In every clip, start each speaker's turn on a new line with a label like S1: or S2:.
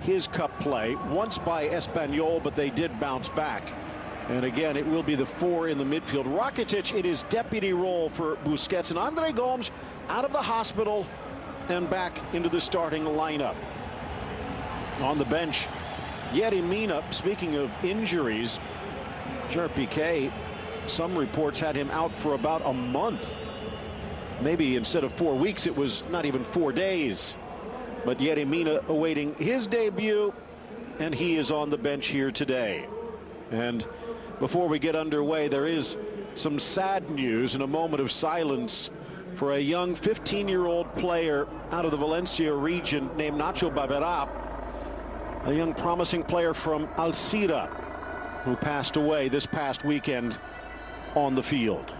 S1: his cup play, once by Espanyol, but they did bounce back. And again, it will be the 4 in the midfield. Rakitic in his deputy role for Busquets, and Andre Gomes out of the hospital and back into the starting lineup. On the bench, Yerry Mina. Speaking of injuries, Gerard Piqué, some reports had him out for about a month. Maybe instead of 4 weeks, it was not even 4 days. But Yerry Mina awaiting his debut, and he is on the bench here today. And before we get underway, there is some sad news and a moment of silence for a young 15-year-old player out of the Valencia region named Nacho Barbera, a young promising player from Alcira, who passed away this past weekend on the field.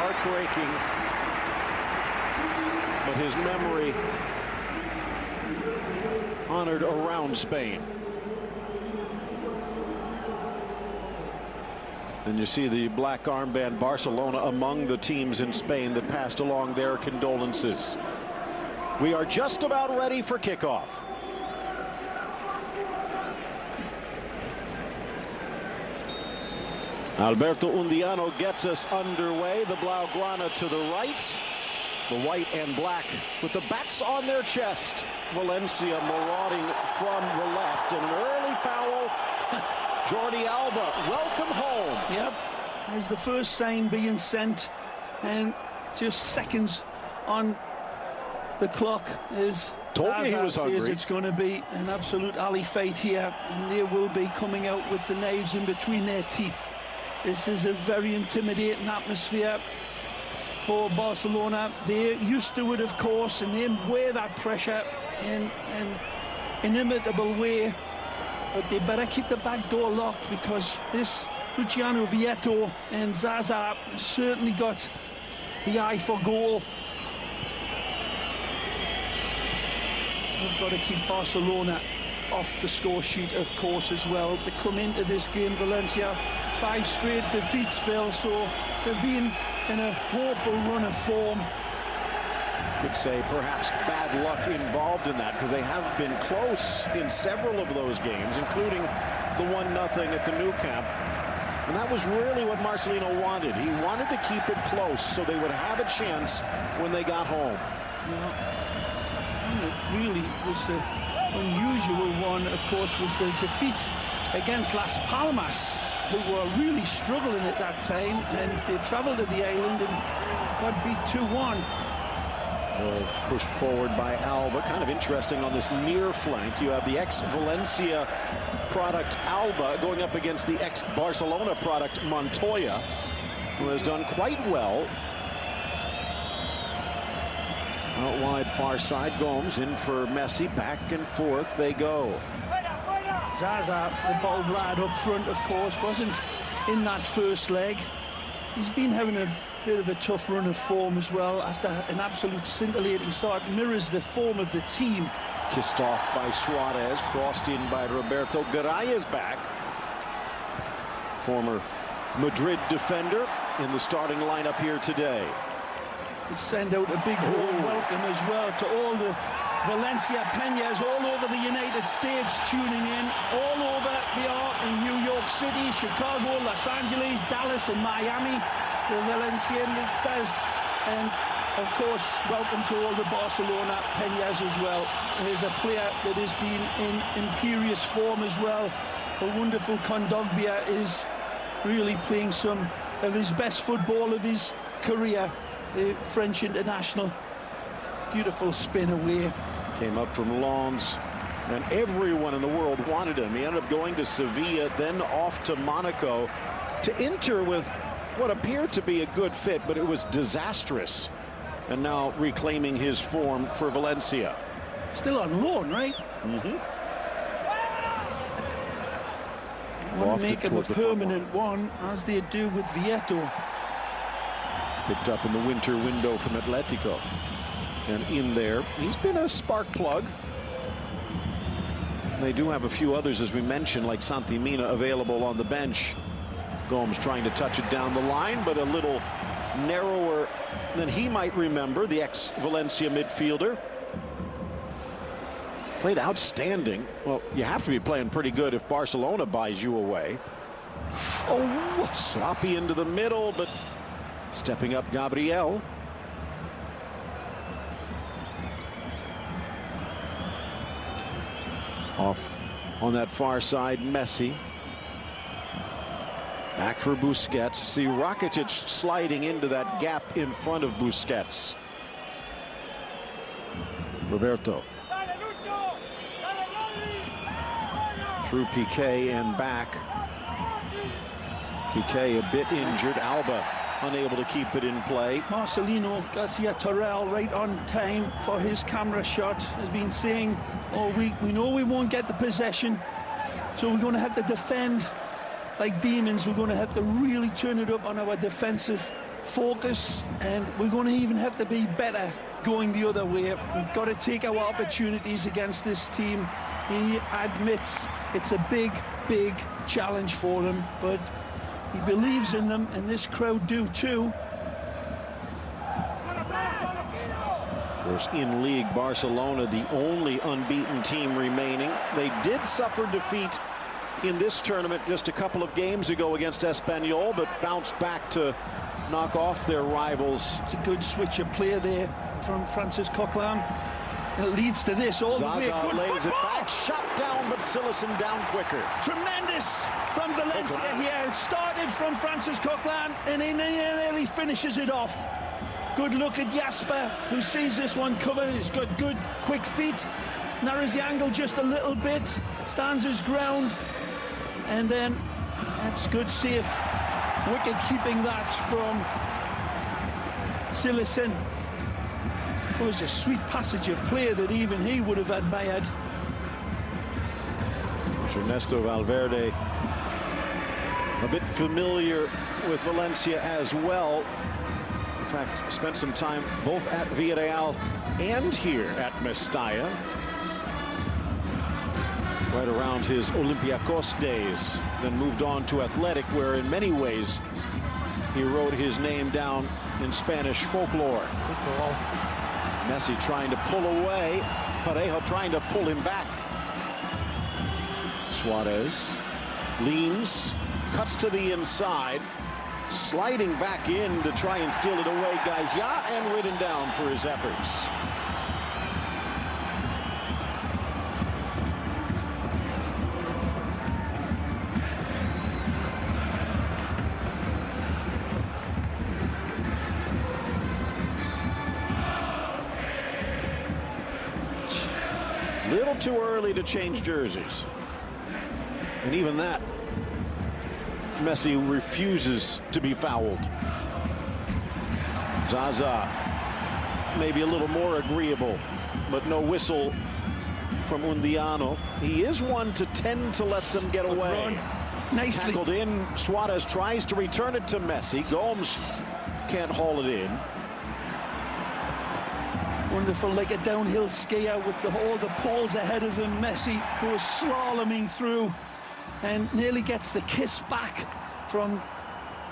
S1: Heartbreaking, but his memory honored around Spain. And you see the black armband Barcelona among the teams in Spain that passed along their condolences. We are just about ready for kickoff. Alberto Undiano gets us underway. The Blaugrana to the right. The white and black with the bats on their chest. Valencia marauding from the left. And an early foul. Jordi Alba, welcome home.
S2: Yep. There's the first sign being sent. And just seconds on the clock is...
S1: Told you he was hungry.
S2: It's going to be an absolute alley fight here. And they will be coming out with the knives in between their teeth. This is a very intimidating atmosphere for Barcelona. They're used to it, of course, and they wear that pressure in an inimitable way. But they better keep the back door locked, because this Luciano Vietto and Zaza certainly got the eye for goal. We've got to keep Barcelona off the score sheet, of course, as well. They come into this game, Valencia, 5 straight defeats, Phil, so they've been in a woeful run of form.
S1: Could say perhaps bad luck involved in that, because they have been close in several of those games, including the 1-0 at the Nou Camp. And that was really what Marcelino wanted. He wanted to keep it close so they would have a chance when they got home.
S2: Yeah. And it really was the unusual one, of course, was the defeat against Las Palmas, who were really struggling at that time, and they travelled to the island and got beat 2-1.
S1: Pushed forward by Alba. Kind of interesting on this near flank. You have the ex-Valencia product Alba going up against the ex-Barcelona product Montoya, who has done quite well. Out wide, far side, Gomes in for Messi. Back and forth they go.
S2: Zaza, the bold lad up front, of course, wasn't in that first leg. He's been having a bit of a tough run of form as well after an absolute scintillating start. Mirrors the form of the team.
S1: Kissed off by Suarez, crossed in by Roberto. Garaya's back. Former Madrid defender in the starting lineup here today.
S2: We send out a big warm welcome as well to all the Valencia Peñas all over the United States tuning in. All over they are in New York City, Chicago, Los Angeles, Dallas and Miami. The Valencianistas, and of course welcome to all the Barcelona Peñas as well. There's a player that has been in imperious form as well. A wonderful Kondogbia is really playing some of his best football of his career. the French international. Beautiful spin away.
S1: Came up from Lens, and everyone in the world wanted him. He ended up going to Sevilla, then off to Monaco, to Inter with what appeared to be a good fit, but it was disastrous. And now reclaiming his form for Valencia.
S2: Still on loan, right?
S1: Mm-hmm.
S2: One make him a permanent one, as they do with Vieto.
S1: Picked up in the winter window from Atletico. And in there, he's been a spark plug. They do have a few others, as we mentioned, like Santi Mina available on the bench. Gomes trying to touch it down the line, but a little narrower than he might remember, the ex-Valencia midfielder. Played outstanding. Well, you have to be playing pretty good if Barcelona buys you away. Oh, sloppy into the middle, but stepping up Gabriel. Off on that far side, Messi. Back for Busquets. See Rakitic sliding into that gap in front of Busquets. Roberto. Through Piqué and back. Piqué a bit injured. Alba unable to keep it in play.
S2: Marcelino Garcia Torrell right on time for his camera shot. Has been saying all week, we know we won't get the possession, so we're going to have to defend like demons. We're going to have to really turn it up on our defensive focus, and we're going to even have to be better going the other way. We've got to take our opportunities against this team. He admits it's a big challenge for him, but he believes in them, and this crowd do too.
S1: Of course, in league, Barcelona, the only unbeaten team remaining. They did suffer defeat in this tournament just a couple of games ago against Espanyol, but bounced back to knock off their rivals.
S2: It's a good switch of play there from Francis Coquelin. And it leads to this all the way. Good
S1: lays
S2: football.
S1: It back, shot down, but Silicon down quicker.
S2: Tremendous from Valencia here. It started from Francis Coquelin, and he nearly finishes it off. Good look at Jasper, who sees this one coming. He's got good, quick feet. Narrows the angle just a little bit. Stands his ground. And then, that's good safe. Wicket keeping that from Silicon. It was a sweet passage of play that even he would have admired.
S1: Ernesto Valverde, a bit familiar with Valencia as well. In fact, spent some time both at Villarreal and here at Mestalla. Right around his Olympiacos days, then moved on to Athletic, where in many ways he wrote his name down in Spanish folklore. Football. Messi trying to pull away. Parejo trying to pull him back. Suarez leans, cuts to the inside, sliding back in to try and steal it away. Gaia, and ridden down for his efforts. Little too early to change jerseys. And even that, Messi refuses to be fouled. Zaza, maybe a little more agreeable, but no whistle from Undiano. He is one to tend to let them get away.
S2: Nicely
S1: tackled in. Suarez tries to return it to Messi. Gomes can't haul it in.
S2: Wonderful, like a downhill skier with all the poles ahead of him. Messi goes slaloming through and nearly gets the kiss back from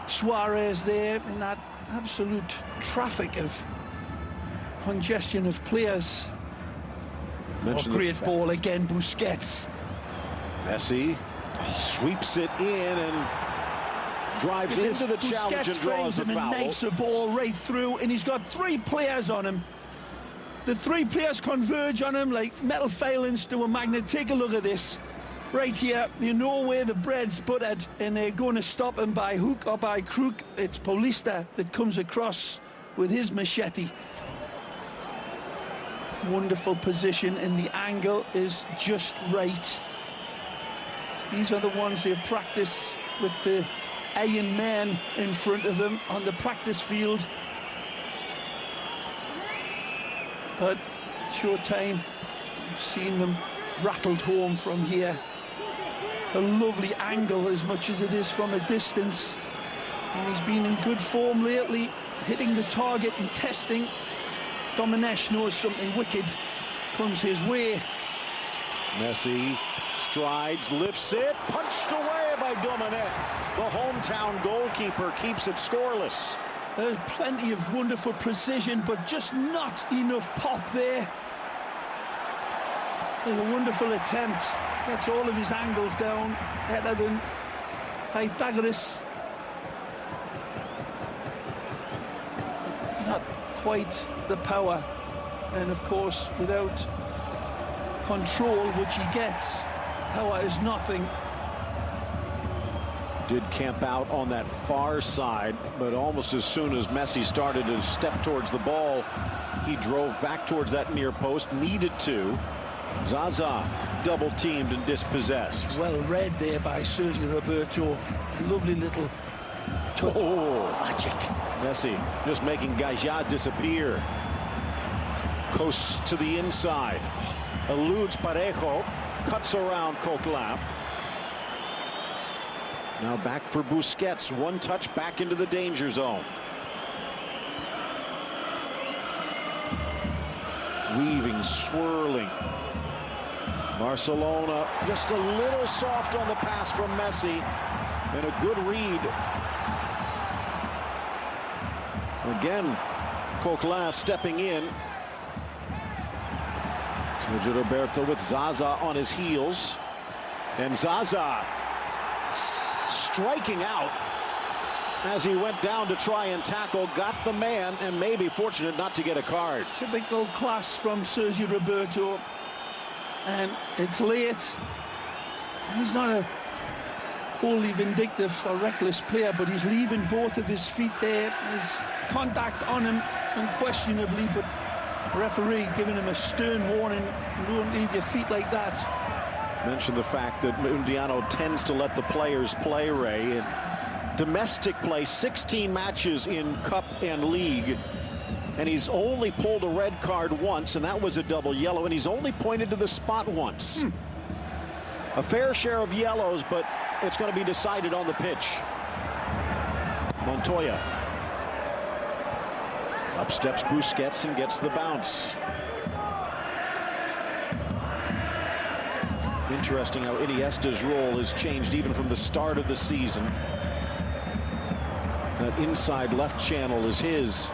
S2: Suarez there in that absolute traffic of congestion of players. Great ball again, Busquets.
S1: Messi sweeps it in and drives into the challenge and draws the foul.
S2: And knifes the ball right through, and he's got three players on him. The three players converge on him like metal filings to a magnet. Take a look at this. Right here, you know where the bread's buttered, and they're going to stop him by hook or by crook. It's Paulista that comes across with his machete. Wonderful position, and the angle is just right. These are the ones who practice with the Iron Man in front of them on the practice field. But short time, I've seen them rattled home from here. It's a lovely angle as much as it is from a distance. And he's been in good form lately, hitting the target and testing. Domenech knows something wicked comes his way.
S1: Messi strides, lifts it, punched away by Domenech. The hometown goalkeeper keeps it scoreless.
S2: There's plenty of wonderful precision, but just not enough pop there. There's a wonderful attempt. Gets all of his angles down, better than Pythagoras. Not quite the power. And of course, without control, which he gets, power is nothing.
S1: Did camp out on that far side, but almost as soon as Messi started to step towards the ball, he drove back towards that near post, needed to. Zaza double teamed and dispossessed.
S2: Well read there by Sergio Roberto. Lovely little touch.
S1: Oh,
S2: magic.
S1: Messi just making Gaja disappear. Coasts to the inside, eludes Parejo, cuts around Coquelin. Now back for Busquets. One touch back into the danger zone. Weaving, swirling. Barcelona just a little soft on the pass from Messi. And a good read. Again, Coquelin stepping in. Sergio Roberto with Zaza on his heels. And Zaza striking out as he went down to try and tackle, got the man, and maybe fortunate not to get a card.
S2: Typical class from Sergio Roberto, and it's late. He's not a wholly vindictive or reckless player, but he's leaving both of his feet there. There's contact on him unquestionably, but the referee giving him a stern warning: don't leave your feet like that.
S1: Mentioned the fact that Mundiano tends to let the players play, Ray. Domestic play, 16 matches in Cup and League, and he's only pulled a red card once, and that was a double yellow, and he's only pointed to the spot once. A fair share of yellows, but it's going to be decided on the pitch. Montoya. Up steps Busquets and gets the bounce. Interesting how Iniesta's role has changed even from the start of the season. That inside left channel is his.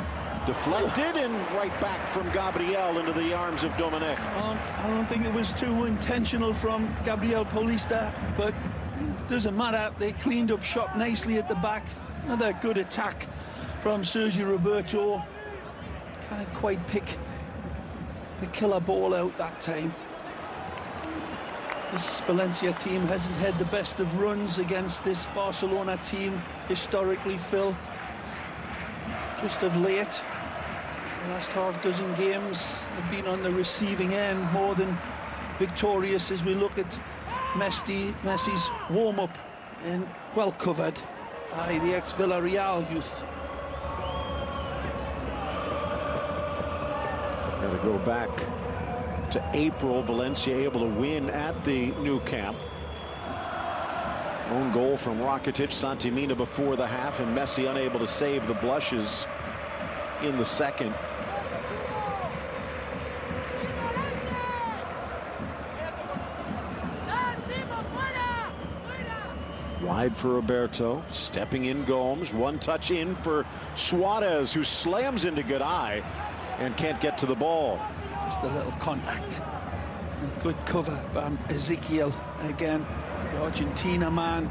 S1: Deflected and right back from Gabriel into the arms of Domenech.
S2: I don't think it was too intentional from Gabriel Paulista, but it doesn't matter. They cleaned up shop nicely at the back. Another good attack from Sergio Roberto. Can't quite pick the killer ball out that time. This Valencia team hasn't had the best of runs against this Barcelona team historically, Phil. Just of late, the last half dozen games have been on the receiving end more than victorious as we look at Messi's warm-up, and well covered by the ex-Villarreal youth.
S1: Got to go back to April. Valencia able to win at the new camp. Own goal from Rakitic, Santimina before the half, and Messi unable to save the blushes in the second. Wide for Roberto, stepping in Gomes, one touch in for Suarez, who slams into Garay and can't get to the ball.
S2: Just a little contact. A good cover by Ezekiel again, the Argentina man.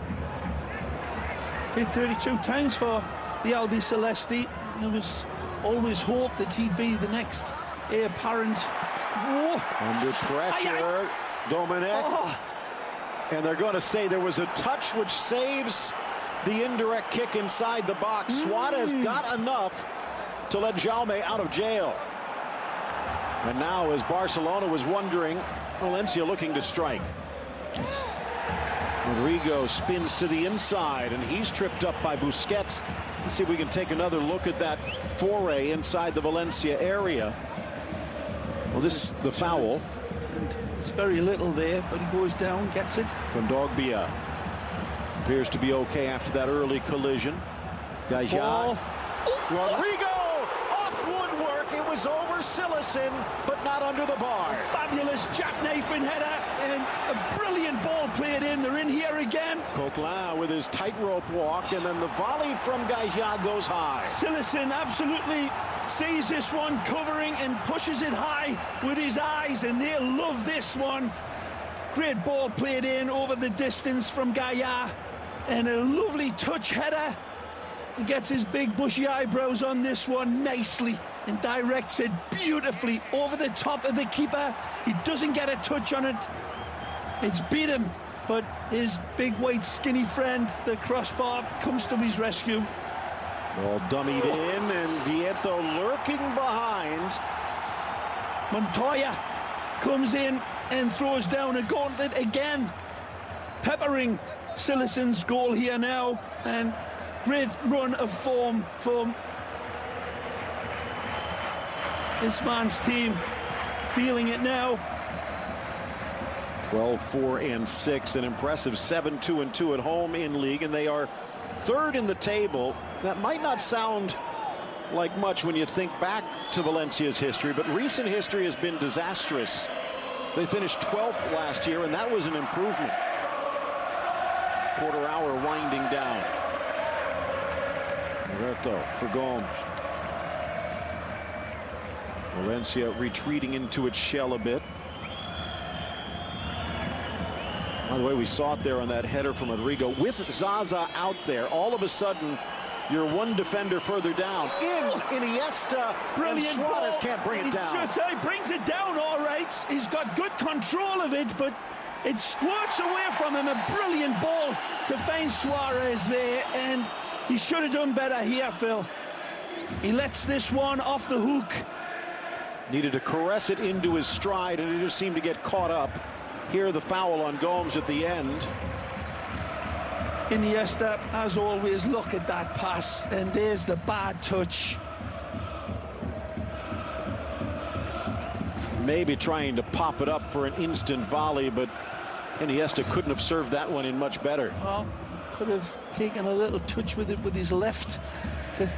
S2: Played 32 times for the Albi Celesti. There was always hope that he'd be the next heir apparent. Whoa.
S1: Under pressure, Domenech.
S2: Oh.
S1: And they're going to say there was a touch which saves the indirect kick inside the box. Suarez got enough to let Jaume out of jail. And now, as Barcelona was wondering, Valencia looking to strike. Rodrigo spins to the inside, and he's tripped up by Busquets. Let's see if we can take another look at that foray inside the Valencia area. Well, this is the foul.
S2: And it's very little there, but he goes down, gets it.
S1: Kondogbia appears to be okay after that early collision. Gaia. Rodrigo off woodwork. It was over Silesen, but not under the bar.
S2: Fabulous jackknifing header and a brilliant ball played in. They're in here again.
S1: Coquelin with his tightrope walk, and then the volley from Gaia goes high.
S2: Silesen absolutely sees this one covering and pushes it high with his eyes, and they'll love this one. Great ball played in over the distance from Gaia, and a lovely touch header. He gets his big bushy eyebrows on this one nicely and directs it beautifully over the top of the keeper. He doesn't get a touch on it. It's beat him, but his big white skinny friend, the crossbar, comes to his rescue.
S1: Ball dummied in, and Vieto lurking behind.
S2: Montoya comes in and throws down a gauntlet again, peppering Silesen's goal here now, and great run of form from this man's team, feeling it now.
S1: 12-4-6, an impressive 7-2-2 at home in league, and they are third in the table. That might not sound like much when you think back to Valencia's history, but recent history has been disastrous. They finished 12th last year, and that was an improvement. Quarter hour winding down. Roberto for Gomes. Valencia retreating into its shell a bit. By the way, we saw it there on that header from Rodrigo. With Zaza out there, all of a sudden, you're one defender further down. Iniesta,
S2: brilliant
S1: and Suarez
S2: ball.
S1: Can't bring it down.
S2: He brings it down all right. He's got good control of it, but it squirts away from him. A brilliant ball to find Suarez there, and he should have done better here, Phil. He lets this one off the hook.
S1: Needed to caress it into his stride, and it just seemed to get caught up. Here, the foul on Gomes at the end.
S2: Iniesta, as always, look at that pass, and there's the bad touch.
S1: Maybe trying to pop it up for an instant volley, but Iniesta couldn't have served that one in much better.
S2: Well, could have taken a little touch with it with his left to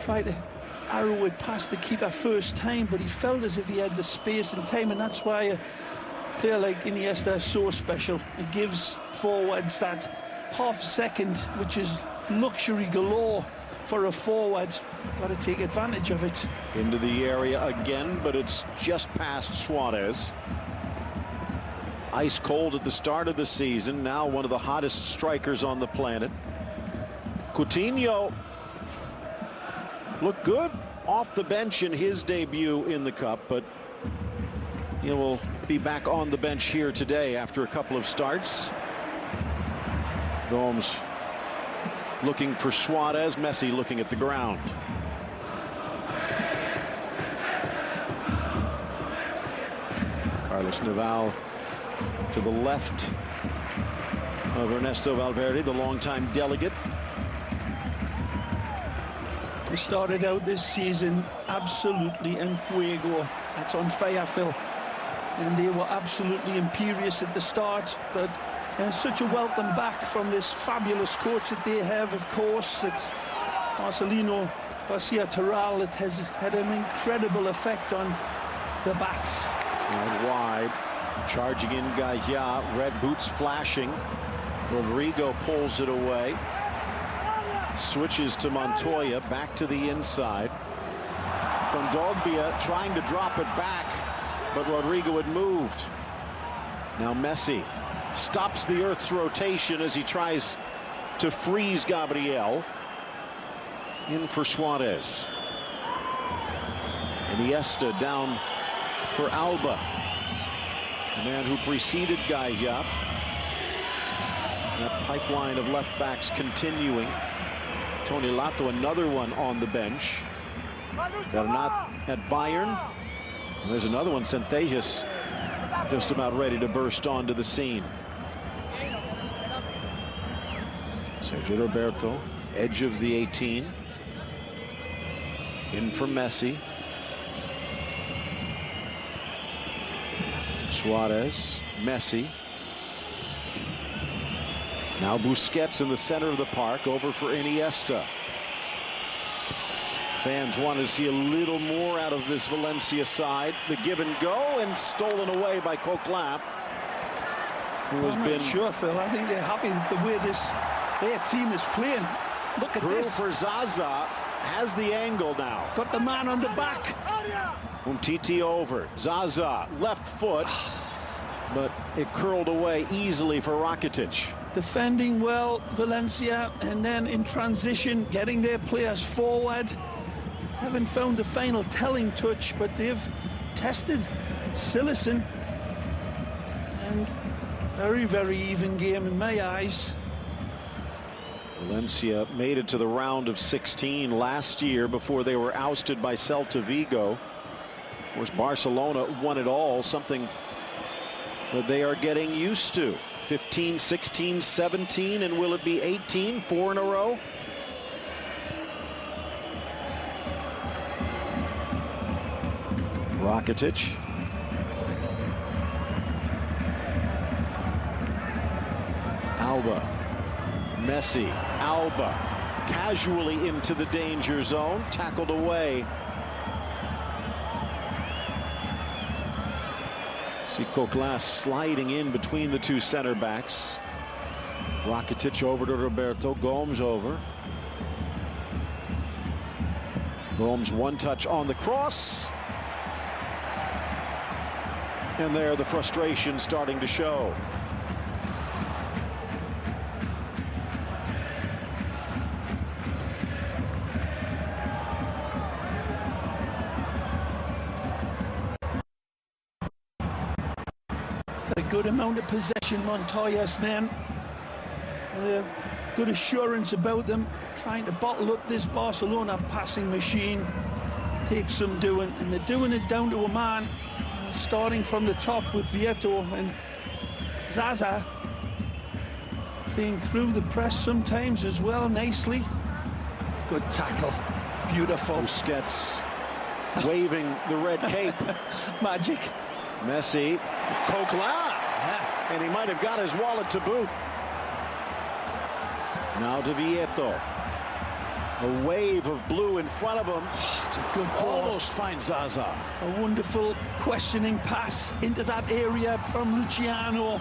S2: try to arrow it past the keeper first time, but he felt as if he had the space and time, and that's why a player like Iniesta is so special. It gives forwards that half second, which is luxury galore for a forward. Got to take advantage of it.
S1: Into the area again, but it's just past Suarez. Ice cold at the start of the season, now one of the hottest strikers on the planet. Coutinho looked good off the bench in his debut in the Cup, but he will be back on the bench here today after a couple of starts. Gomes looking for Suarez. Messi looking at the ground. Carlos Naval to the left of Ernesto Valverde, the longtime delegate.
S2: They started out this season absolutely en fuego. That's on fire, Phil. And they were absolutely imperious at the start, but such a welcome back from this fabulous coach that they have, of course. It's Marcelino Garcia Toral. It has had an incredible effect on the bats.
S1: Out wide, charging in Gaia, red boots flashing. Rodrigo pulls it away. Switches to Montoya, back to the inside. Kondogbia trying to drop it back, but Rodrigo had moved. Now Messi stops the Earth's rotation as he tries to freeze Gabriel. In for Suarez. Iniesta down for Alba, the man who preceded Gaia. That pipeline of left backs continuing. Tony Lato, another one on the bench. Got a knot at Bayern. And there's another one, Centejas, just about ready to burst onto the scene. Sergio Roberto, edge of the 18. In for Messi. Suarez, Messi. Now Busquets in the center of the park, over for Iniesta. Fans want to see a little more out of this Valencia side. The give and go, and stolen away by Coquelin, who has been...
S2: Sure, Phil. I think they're happy with the way their team is playing. Look at this.
S1: Through for Zaza. Has the angle now.
S2: Got the man on the back.
S1: Umtiti over. Zaza, left foot. But it curled away easily for Rakitic.
S2: Defending well, Valencia, and then in transition, getting their players forward. Haven't found the final telling touch, but they've tested Sillerson. And very, very even game in my eyes.
S1: Valencia made it to the round of 16 last year before they were ousted by Celta Vigo. Of course, Barcelona won it all, something that they are getting used to. 15, 16, 17, and will it be 18? 4 in a row? Rakitic. Alba. Messi. Alba. Casually into the danger zone. Tackled away. See Coquelin sliding in between the two center backs. Rakitic over to Roberto. Gomes over. Gomes one touch on the cross. And there the frustration starting to show.
S2: A good amount of possession, Montoya's men. Good assurance about them, trying to bottle up this Barcelona passing machine. Takes some doing, and they're doing it down to a man, starting from the top with Vieto and Zaza. Playing through the press sometimes as well, nicely. Good tackle, beautiful.
S1: Busquets waving the red cape.
S2: Magic.
S1: Messi, Coquelin, and he might have got his wallet to boot. Now to Vieto. A wave of blue in front of him.
S2: Oh, it's a good ball.
S1: Almost finds Zaza.
S2: A wonderful questioning pass into that area from Luciano.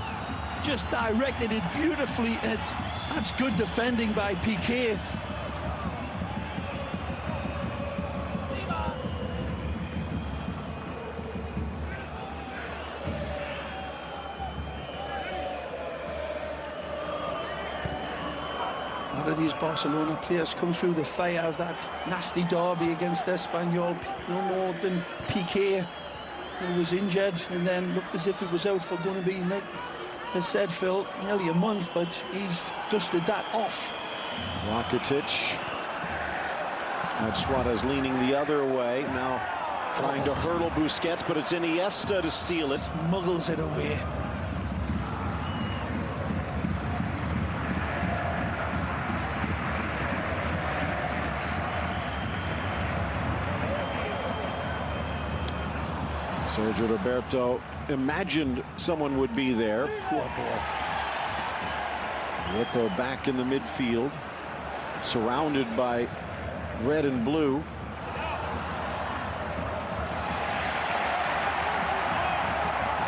S2: Just directed it beautifully. That's good defending by Piqué. A lot of these Barcelona players come through the fire of that nasty derby against Espanyol. No more than Piqué, who was injured and then looked as if it was out for going to be, like I said, Phil, nearly a month, but he's dusted that off.
S1: Rakitic. And Suarez leaning the other way. Now trying to hurdle Busquets, but it's Iniesta to steal it.
S2: Smuggles it away.
S1: Sergio Roberto imagined someone would be there.
S2: Poor ball.
S1: Vieto back in the midfield, surrounded by red and blue.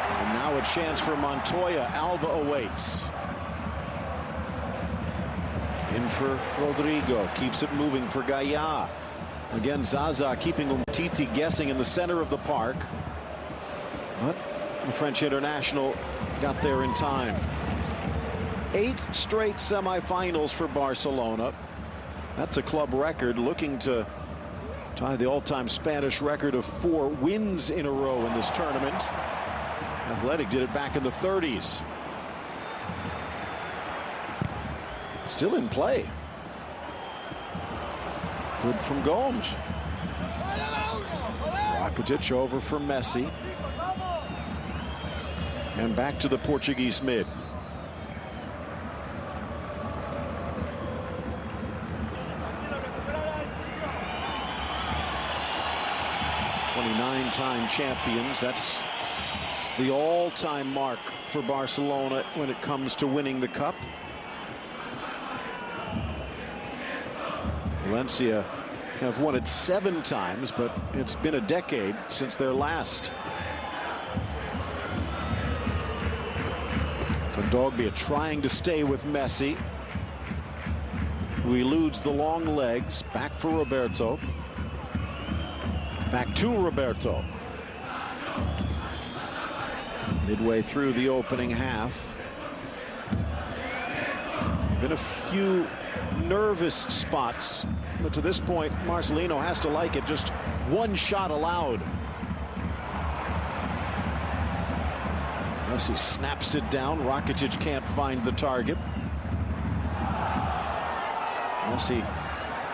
S1: And now a chance for Montoya. Alba awaits. In for Rodrigo. Keeps it moving for Gaia. Again, Zaza keeping Umtiti guessing in the center of the park. But the French international got there in time. 8 straight semifinals for Barcelona. That's a club record, looking to tie the all-time Spanish record of 4 wins in a row in this tournament. Athletic did it back in the 30s. Still in play. Good from Gomes. Rakitic over for Messi. And back to the Portuguese mid. Nine-time champions. That's the all-time mark for Barcelona when it comes to winning the cup. Valencia have won it 7 times, but it's been a decade since their last. Kondogbia trying to stay with Messi, who eludes the long legs. Back for Roberto. Back to Roberto. Midway through the opening half. Been a few nervous spots, but to this point, Marcelino has to like it. Just one shot allowed. Messi snaps it down. Rakitic can't find the target. Messi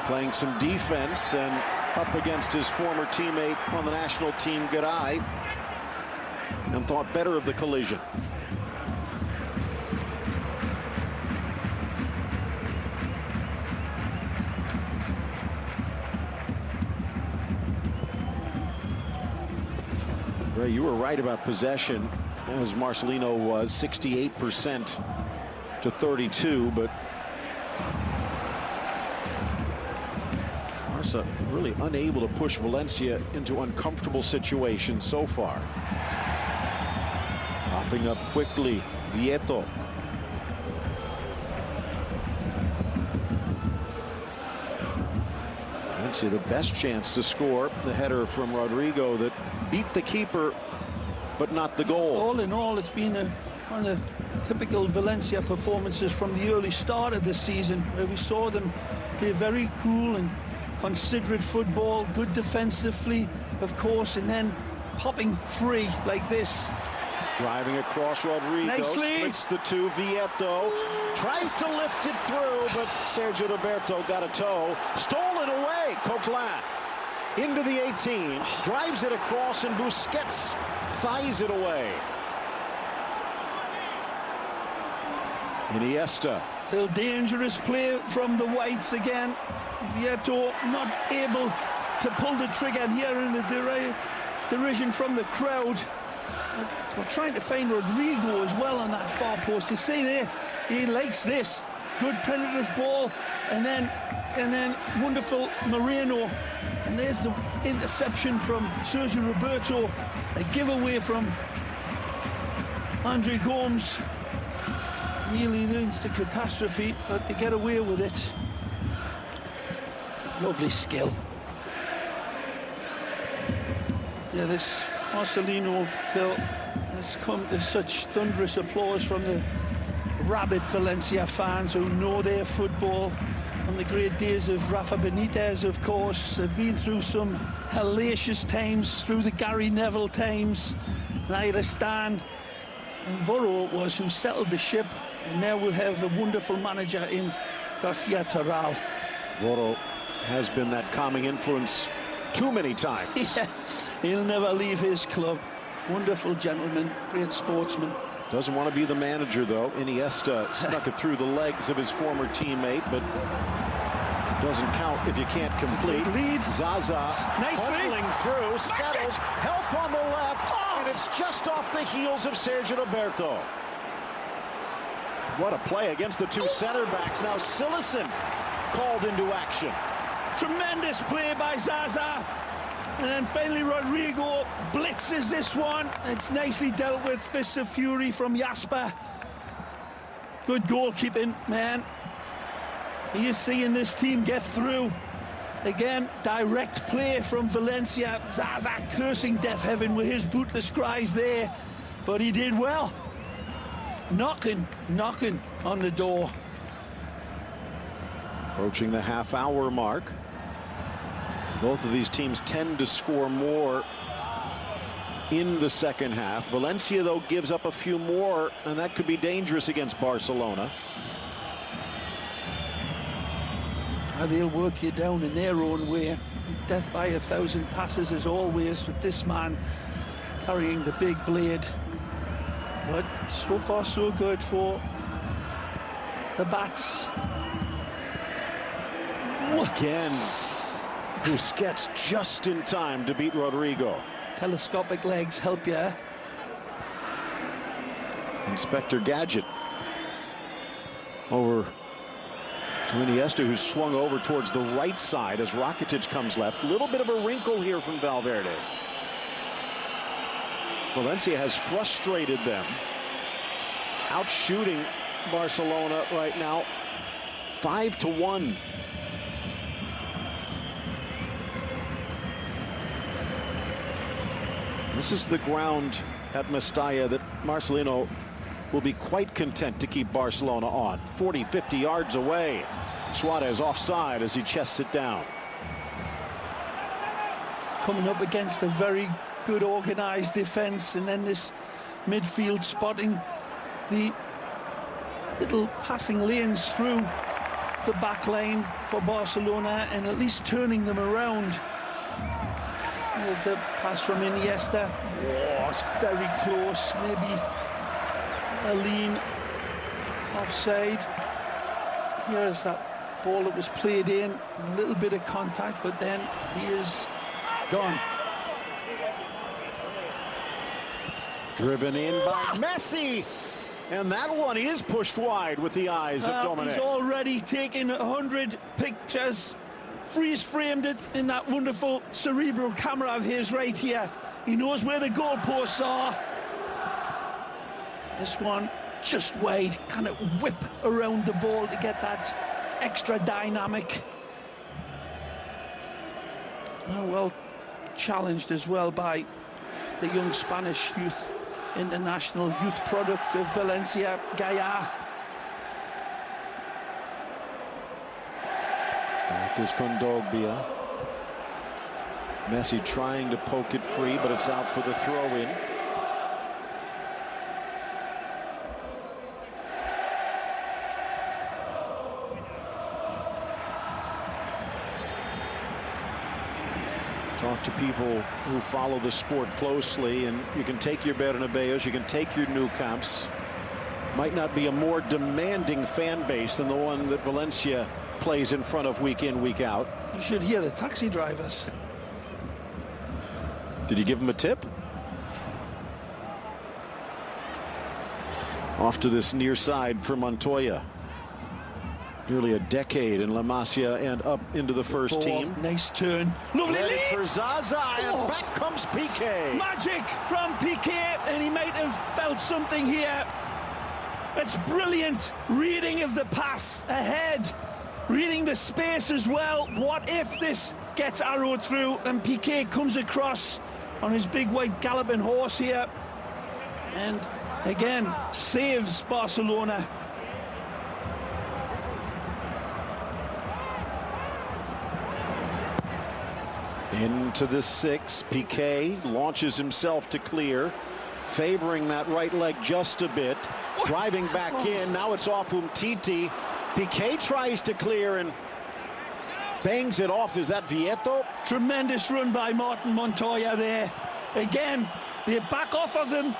S1: playing some defense and up against his former teammate on the national team, Garay, and thought better of the collision. Ray, you were right about possession, as Marcelino was 68% to 32, but Barca really unable to push Valencia into uncomfortable situations so far. Popping up quickly, Vieto. Valencia the best chance to score. The header from Rodrigo that beat the keeper, but not the goal.
S2: All in all, it's been one of the typical Valencia performances from the early start of the season, where we saw them play very cool and considerate football, good defensively, of course, and then popping free like this.
S1: Driving across, Rodrigo
S2: Nicely.
S1: splits the two. Vieto tries to lift it through, but Sergio Roberto got a toe. Stolen away. Coquelin into the 18, drives it across, and Busquets thighs it away. Iniesta.
S2: Still dangerous play from the whites again. Vieto not able to pull the trigger here in the derision from the crowd. We're trying to find Rodrigo as well on that far post. You see there, he likes this. Good penetrative ball, and then wonderful Moreno. And there's the interception from Sergio Roberto. A giveaway from Andre Gomes. Nearly leads to catastrophe, but they get away with it. Lovely skill. Yeah, this Marcelino has come to such thunderous applause from the rabid Valencia fans who know their football. On the great days of Rafa Benitez, of course. They've been through some hellacious times, through the Gary Neville times, Nairistan, and Voro was who settled the ship, and now we'll have a wonderful manager in Garcia Terral.
S1: Voro has been that calming influence too many times.
S2: Yeah, he'll never leave his club. Wonderful gentleman, great sportsman.
S1: Doesn't want to be the manager, though. Iniesta snuck it through the legs of his former teammate, but doesn't count if you can't complete.
S2: Lead.
S1: Zaza buckling through, settles, help on the left, and it's just off the heels of Sergio Roberto. What a play against the two center backs. Now Silesen called into action.
S2: Tremendous play by Zaza. And then finally Rodrigo blitzes this one. It's nicely dealt with. Fist of fury from Jasper. Good goalkeeping, man. He is seeing this team get through. Again, direct play from Valencia. Zaza cursing deaf heaven with his bootless cries there. But he did well. Knocking on the door.
S1: Approaching the half-hour mark. Both of these teams tend to score more in the second half. Valencia, though, gives up a few more, and that could be dangerous against Barcelona.
S2: They'll work you down in their own way. Death by 1,000 passes as always with this man carrying the big blade. But so far so good for the Bats.
S1: Again, Busquets just in time to beat Rodrigo.
S2: Telescopic legs help you.
S1: Inspector Gadget over to Iniesta, who's swung over towards the right side as Rakitic comes left. A little bit of a wrinkle here from Valverde. Valencia has frustrated them, out shooting Barcelona right now 5-1. This is the ground at Mestalla that Marcelino will be quite content to keep Barcelona on. 40-50 yards away. Suarez offside as he chests it down.
S2: Coming up against a very good organized defense, and then this midfield spotting the little passing lanes through the back lane for Barcelona and at least turning them around. There's a pass from Iniesta. Oh, it's very close. Maybe a lean offside. Here's that ball that was played in. A little bit of contact, but then he is gone.
S1: Driven in by Messi. And that one is pushed wide with the eyes of Dominic.
S2: He's already taken 100 pictures. Freeze-framed it in that wonderful cerebral camera of his right here. He knows where the goalposts are. This one just wide, kind of whip around the ball to get that extra dynamic. Oh, well challenged as well by the young Spanish youth international youth product of Valencia, Gaia.
S1: Back is Kondogbia. Messi trying to poke it free, but it's out for the throw-in. Talk to people who follow the sport closely, and you can take your Bernabeus, you can take your Nou Camps. Might not be a more demanding fan base than the one that Valencia plays in front of week in, week out.
S2: You should hear the taxi drivers.
S1: Did you give him a tip? Off to this near side for Montoya. Nearly a decade in La Masia and up into the first team.
S2: Nice turn. Lovely lead
S1: for Zaza, and back comes Piqué.
S2: Magic from Piqué, and he might have felt something here. It's brilliant reading of the pass ahead, reading the space as well. What if this gets arrowed through and Piqué comes across on his big white galloping horse here and again saves Barcelona.
S1: Into the 6, Piqué launches himself to clear, favoring that right leg just a bit, driving back in. Now it's off Umtiti. Piqué tries to clear and bangs it off. Is that Vieto?
S2: Tremendous run by Martin Montoya there. Again, they back off of him,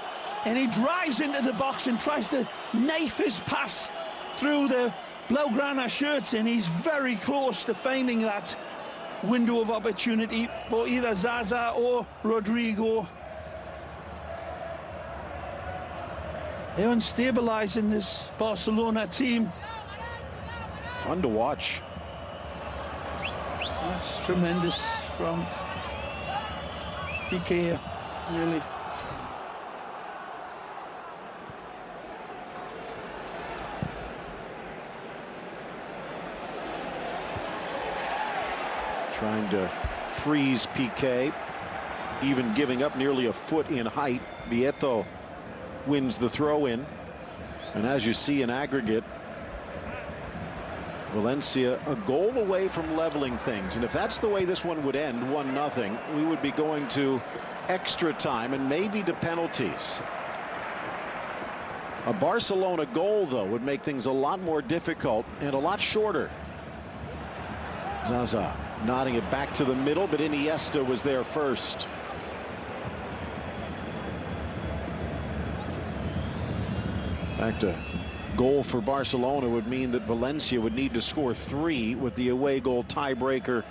S2: and he drives into the box and tries to knife his pass through the Blaugrana shirts, and he's very close to finding that window of opportunity for either Zaza or Rodrigo. They're unstabilizing this Barcelona team.
S1: Fun to watch.
S2: That's tremendous from Piqué, really.
S1: Trying to freeze Piqué, even giving up nearly a foot in height. Vieto wins the throw-in, and as you see in aggregate, Valencia a goal away from leveling things, and if that's the way this one would end, 1-0, we would be going to extra time and maybe to penalties. A Barcelona goal, though, would make things a lot more difficult and a lot shorter. Zaza Nodding it back to the middle, but Iniesta was there first. Back to goal for Barcelona would mean that Valencia would need to score 3 with the away goal tiebreaker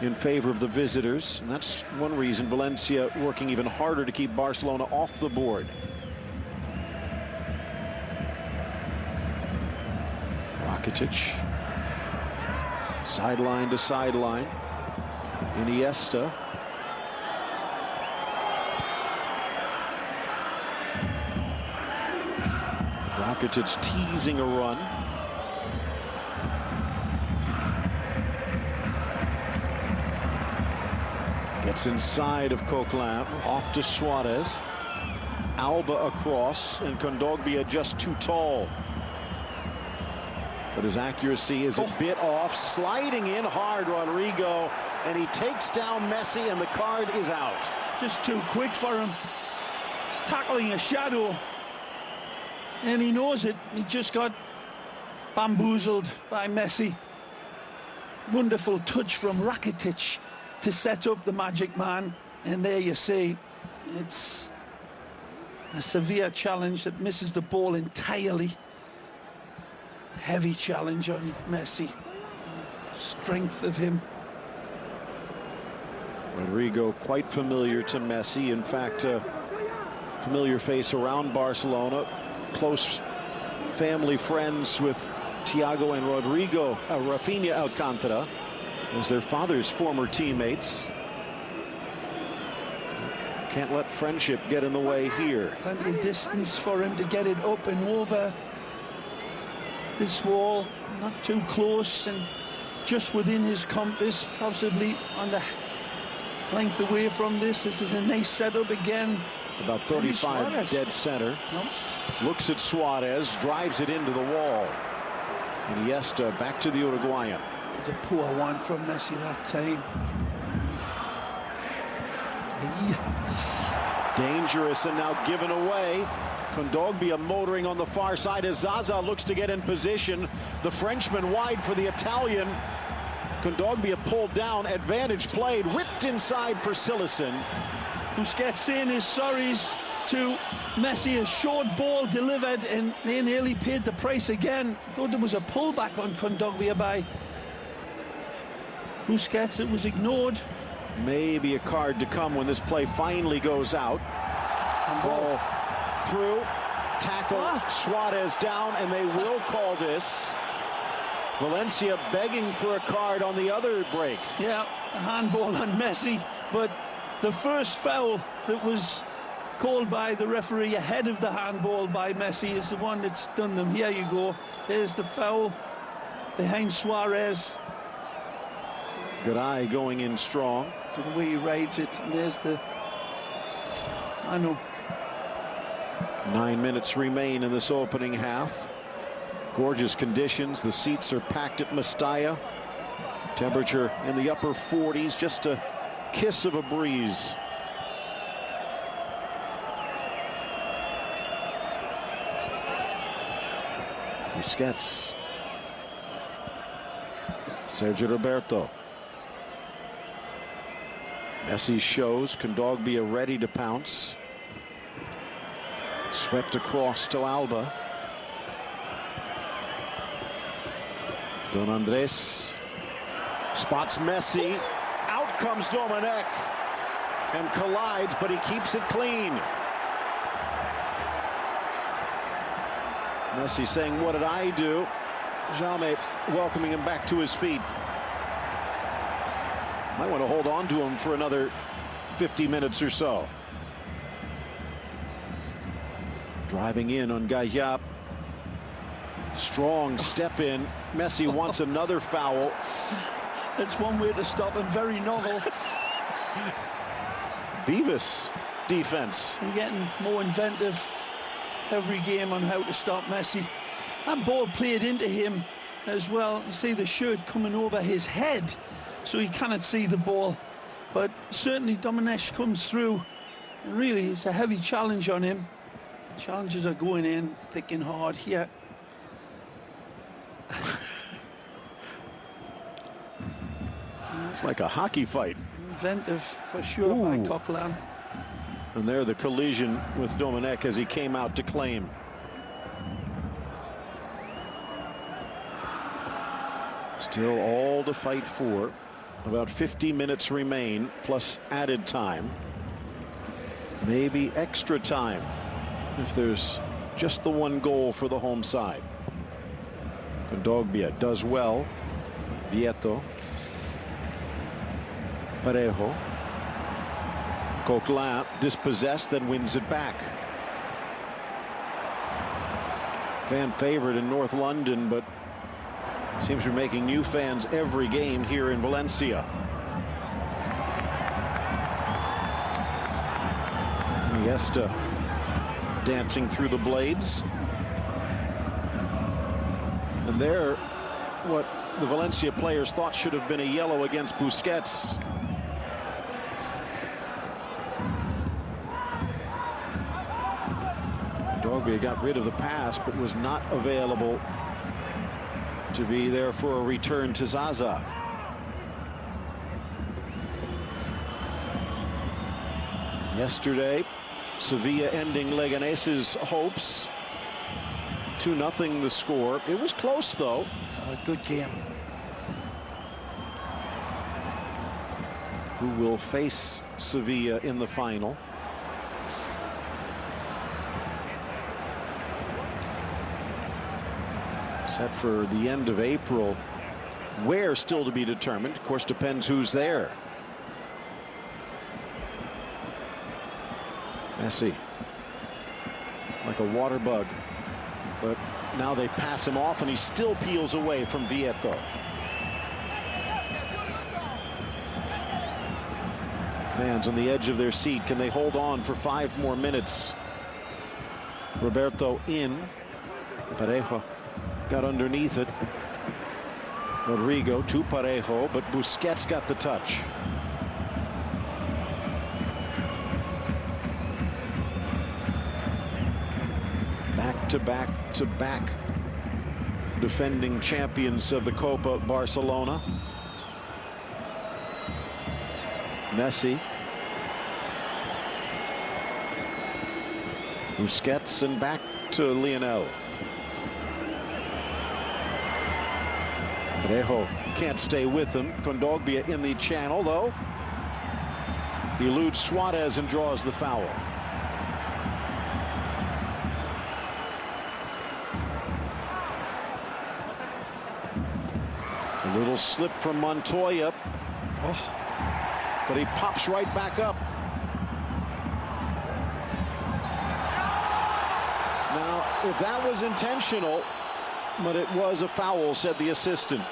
S1: in favor of the visitors. And that's one reason Valencia working even harder to keep Barcelona off the board. Rakitic. Sideline to sideline. Iniesta. Rakitic teasing a run. Gets inside of Coquelin. Off to Suarez. Alba across, and Kondogbia just too tall. But his accuracy is a bit off. Sliding in hard, Rodrigo, and he takes down Messi, and the card is out.
S2: Just too quick for him. He's tackling a shadow, and he knows it. He just got bamboozled by Messi. Wonderful touch from Rakitic to set up the magic man, and there you see it's a severe challenge that misses the ball entirely. Heavy challenge on Messi. Strength of him.
S1: Rodrigo quite familiar to Messi. In fact, a familiar face around Barcelona. Close family friends with Thiago and Rodrigo. Rafinha Alcantara was their father's former teammates. Can't let friendship get in the way here.
S2: Plenty of distance for him to get it up and over this wall. Not too close and just within his compass, possibly on the length away from this. This is a nice setup again.
S1: About 35 dead center.
S2: Nope.
S1: Looks at Suarez, drives it into the wall. Iniesta back to the Uruguayan.
S2: It's a poor one from Messi that time.
S1: Dangerous and now given away. Kondogbia motoring on the far side as Zaza looks to get in position. The Frenchman wide for the Italian. Kondogbia pulled down, advantage played, whipped inside for Silicin.
S2: Busquets in his sorries to Messi. A short ball delivered, and they nearly paid the price again. Thought there was a pullback on Kondogbia by Busquets. It was ignored.
S1: Maybe a card to come when this play finally goes out. Ball through, tackle, Suarez down, and they will call this. Valencia begging for a card on the other break.
S2: Yeah, a handball on Messi, but the first foul that was called by the referee ahead of the handball by Messi is the one that's done them. Here you go. There's the foul behind Suarez.
S1: Good eye going in strong.
S2: To the way he rides it. And there's the... I know.
S1: 9 minutes remain in this opening half. Gorgeous conditions. The seats are packed at Mestalla. Temperature in the upper 40s. Just a kiss of a breeze. Busquets. Sergio Roberto. Messi shows. Kondogbia ready to pounce. Swept across to Alba. Don Andres spots Messi. Out comes Domenech and collides, but he keeps it clean. Messi saying, "What did I do?" Jaume welcoming him back to his feet. Might want to hold on to him for another 50 minutes or so. Driving in on Gayap. Strong step in. Messi wants another foul.
S2: That's one way to stop him. Very novel.
S1: Beavis defense.
S2: You're getting more inventive every game on how to stop Messi. That ball played into him as well. You see the shirt coming over his head, so he cannot see the ball. But certainly Domenech comes through. And really, it's a heavy challenge on him. Challenges are going in thick and hard here.
S1: like a hockey fight.
S2: Inventive for sure by Coquelin.
S1: And there the collision with Domenech as he came out to claim. Still all to fight for. About 50 minutes remain, plus added time. Maybe extra time if there's just the one goal for the home side. Kondogbia does well. Vieto. Parejo. Coquelin dispossessed, then wins it back. Fan favorite in North London, but seems to be making new fans every game here in Valencia. Iniesta dancing through the blades. And there, what the Valencia players thought should have been a yellow against Busquets. Kondogbia got rid of the pass, but was not available to be there for a return to Zaza. Yesterday, Sevilla ending Leganes's hopes. 2-0 the score. It was close, though.
S2: A good game.
S1: Who will face Sevilla in the final? Set for the end of April. Where still to be determined. Of course, depends who's there. Messi. Like a water bug. But now they pass him off and he still peels away from Vieto. Fans on the edge of their seat. Can they hold on for 5 more minutes? Roberto in. Parejo got underneath it. Rodrigo to Parejo, but Busquets got the touch. Back-to-back defending champions of the Copa, Barcelona. Messi. Busquets and back to Lionel. Parejo can't stay with him. Kondogbia in the channel, though. Eludes Suarez and draws the foul. A little slip from Montoya. But he pops right back up. Now, if that was intentional, but it was a foul, said the assistant.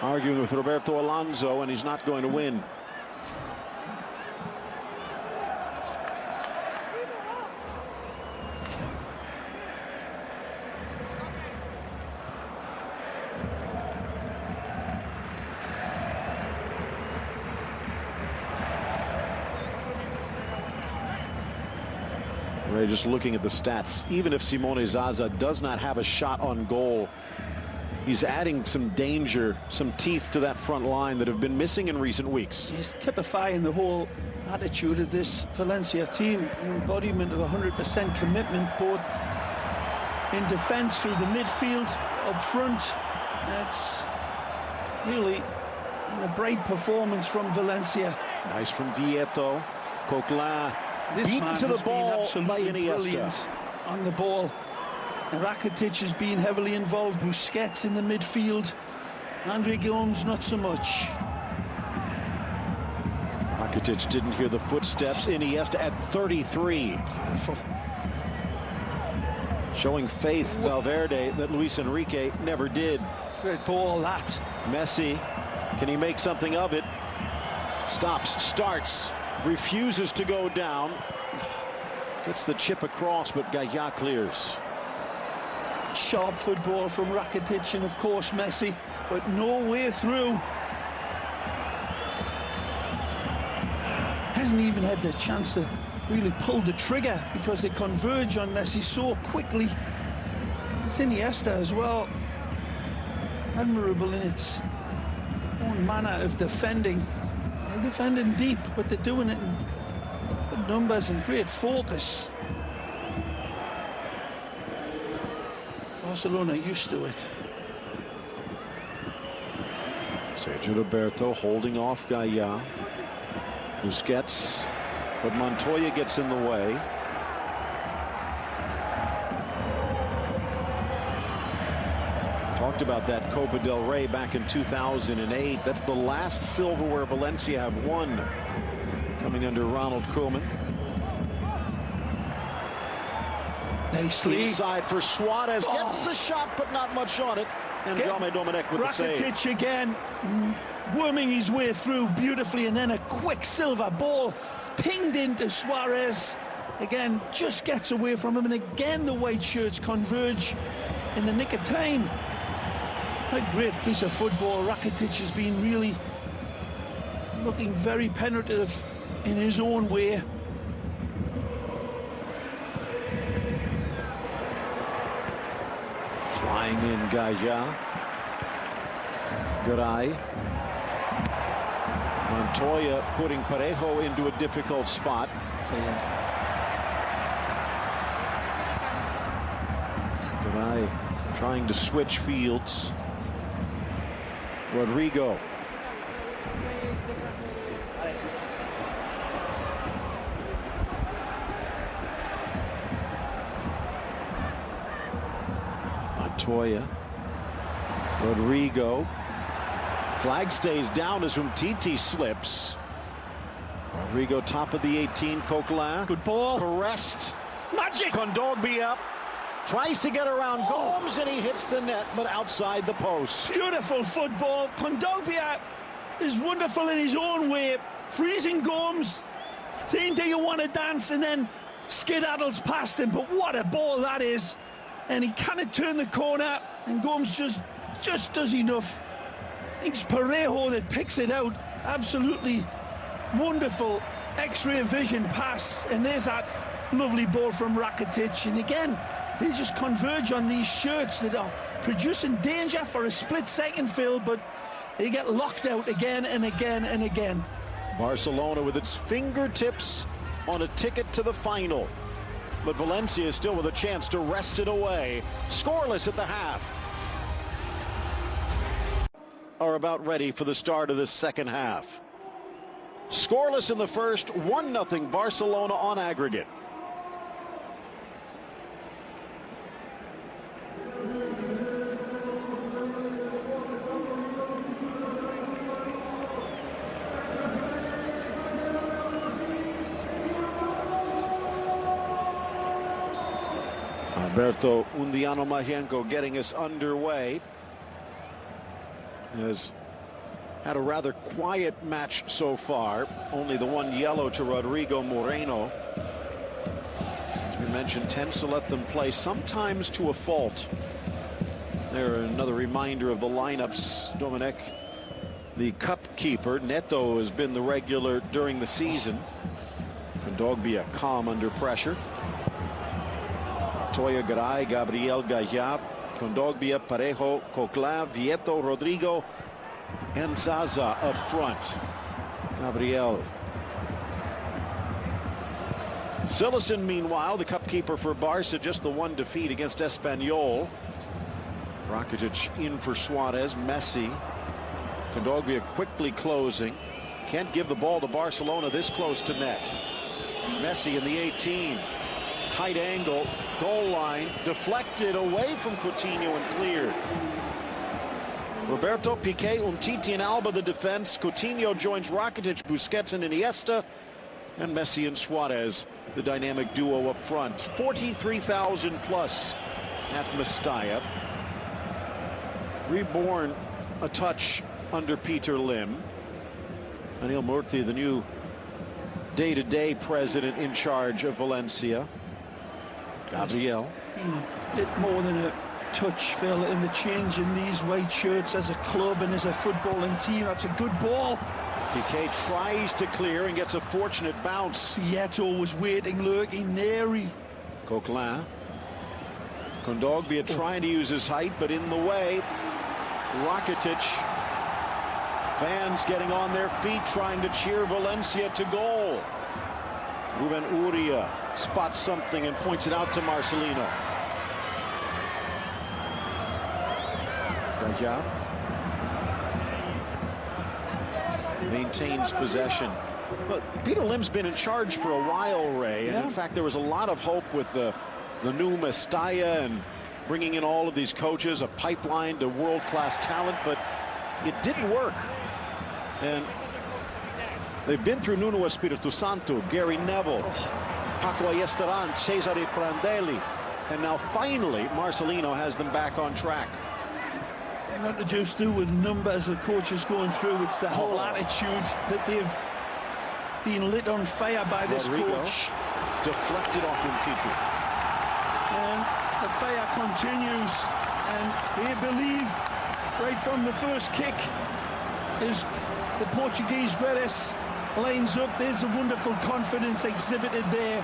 S1: Arguing with Roberto Alonso, and he's not going to win. Ray, just looking at the stats, even if Simone Zaza does not have a shot on goal, he's adding some danger, some teeth to that front line that have been missing in recent weeks.
S2: He's typifying the whole attitude of this Valencia team, an embodiment of 100% commitment, both in defense through the midfield, up front. It's really a bright performance from Valencia.
S1: Nice from Vieto. Coquelin beaten to the ball by Iniesta.
S2: On the ball. Rakitic has been heavily involved. Busquets in the midfield. Andre Gomes not so much.
S1: Rakitic didn't hear the footsteps. Iniesta at 33.
S2: Beautiful.
S1: Showing faith, Valverde, that Luis Enrique never did.
S2: Great ball, that.
S1: Messi, can he make something of it? Stops, starts, refuses to go down. Gets the chip across, but Gaia clears.
S2: Sharp football from Rakitic and, of course, Messi, but no way through. Hasn't even had the chance to really pull the trigger because they converge on Messi so quickly. It's Iniesta as well. admirable in its own manner of defending. They're defending deep, but they're doing it in good numbers and great focus. Barcelona used to it.
S1: Sergio Roberto holding off Gaia. Busquets, but Montoya gets in the way. Talked about that Copa del Rey back in 2008. That's the last silverware Valencia have won, coming under Ronald Koeman.
S2: Nicely.
S1: Inside for Suarez. Gets the shot, but not much on it. And Jaume Domenech with the save.
S2: Rakitic again, worming his way through beautifully, and then a quick silver ball pinged into Suarez. Again, just gets away from him, and again the white shirts converge in the nick of time. A great piece of football. Rakitic has been really looking very penetrative in his own way.
S1: Flying in Gaia. Garay. Montoya putting Parejo into a difficult spot. Garay trying to switch fields. Rodrigo. Montoya. Rodrigo. Flag stays down as Umtiti slips. Rodrigo top of the 18. Coquelin.
S2: Good ball.
S1: Caressed.
S2: Magic.
S1: Kondogbia tries to get around Gomes, and he hits the net, but outside the post.
S2: Beautiful football. Kondogbia is wonderful in his own way. Freezing Gomes, saying, do you want to dance? And then skedaddles past him. But what a ball that is. And he cannot turn the corner, and Gomes just does enough. I think it's Parejo that picks it out. Absolutely wonderful X-ray vision pass. And there's that lovely ball from Rakitic. And again, they just converge on these shirts that are producing danger for a split second, Phil, but they get locked out again and again and again.
S1: Barcelona with its fingertips on a ticket to the final. But Valencia is still with a chance to wrest it away. Scoreless at the half. Are about ready for the start of the second half. Scoreless in the first, 1-0 Barcelona on aggregate. Alberto Undiano Mayenko getting us underway. Has had a rather quiet match so far. Only the one yellow to Rodrigo Moreno. As we mentioned, tends to let them play sometimes to a fault. There, another reminder of the lineups. Domenech, the cup keeper. Neto has been the regular during the season. Kondogbia calm under pressure. Montoya, Garay, Gabriel Gaia, Kondogbia, Parejo, Coquelin, Vieto, Rodrigo, and Zaza up front. Gabriel. Silesen, meanwhile, the cup keeper for Barca, just the one defeat against Espanyol. Rakitic in for Suarez. Messi. Kondogbia quickly closing. Can't give the ball to Barcelona this close to net. Messi in the 18. Tight angle, goal line, deflected away from Coutinho and cleared. Roberto, Piqué, Umtiti, and Alba the defense. Coutinho joins Rakitic, Busquets, and Iniesta. And Messi and Suarez, the dynamic duo up front. 43,000 plus at Mestalla. Reborn a touch under Peter Lim. Anil Murthy, the new day-to-day president in charge of Valencia. Gabriel.
S2: A bit more than a touch, Phil, in the change in these white shirts as a club and as a footballing team. That's a good ball.
S1: Piqué tries to clear and gets a fortunate bounce.
S2: Vieto was waiting, lurking, Neri.
S1: Coquelin. Kondogbia trying to use his height, but in the way. Rakitic. Fans getting on their feet trying to cheer Valencia to goal. Ruben Uria spots something and points it out to Marcelino. Raja maintains possession. But Peter Lim's been in charge for a while, Ray. And in fact, there was a lot of hope with the new Mestalla and bringing in all of these coaches, a pipeline to world-class talent, but it didn't work. And they've been through Nuno Espirito Santo, Gary Neville, Paco Ayestaran, Cesare Prandelli, and now finally Marcelino has them back on track.
S2: Not to just do with numbers the coach is going through, it's the whole attitude that they've been lit on fire by this coach.
S1: Deflected off Umtiti.
S2: And the fire continues, and they believe right from the first kick as the Portuguese Gratis lines up. There's a wonderful confidence exhibited there.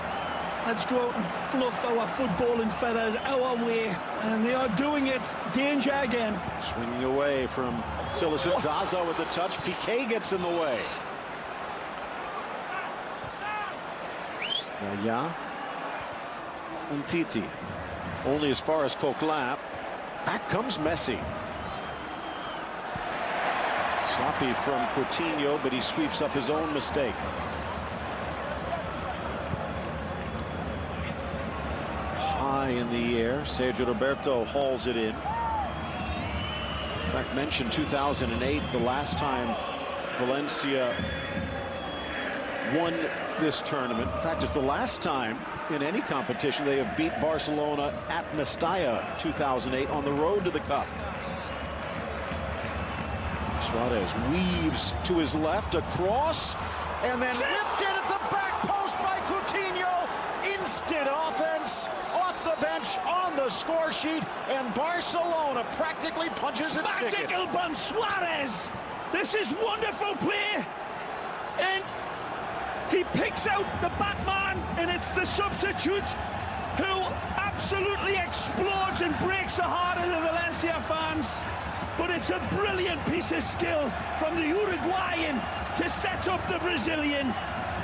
S2: Let's go out and fluff our footballing feathers our way, and they are doing it. Danger again.
S1: Swinging away from Silicet. Zaza with the touch. Piqué gets in the way. Yeah. Umtiti. Only as far as Coquelin. Back comes Messi. Sloppy from Coutinho, but he sweeps up his own mistake. High in the air. Sergio Roberto hauls it in. In fact, mentioned 2008, the last time Valencia won this tournament. In fact, it's the last time in any competition they have beat Barcelona at Mestalla 2008 on the road to the Cup. Suarez weaves to his left, across, and then ripped in at the back post by Coutinho. Instant offense off the bench on the score sheet, and Barcelona practically punches its ticket.
S2: Magical bun Suarez. This is wonderful play, and he picks out the Batman, and it's the substitute who absolutely explodes and breaks the heart of the Valencia fans. But it's a brilliant piece of skill from the Uruguayan to set up the Brazilian.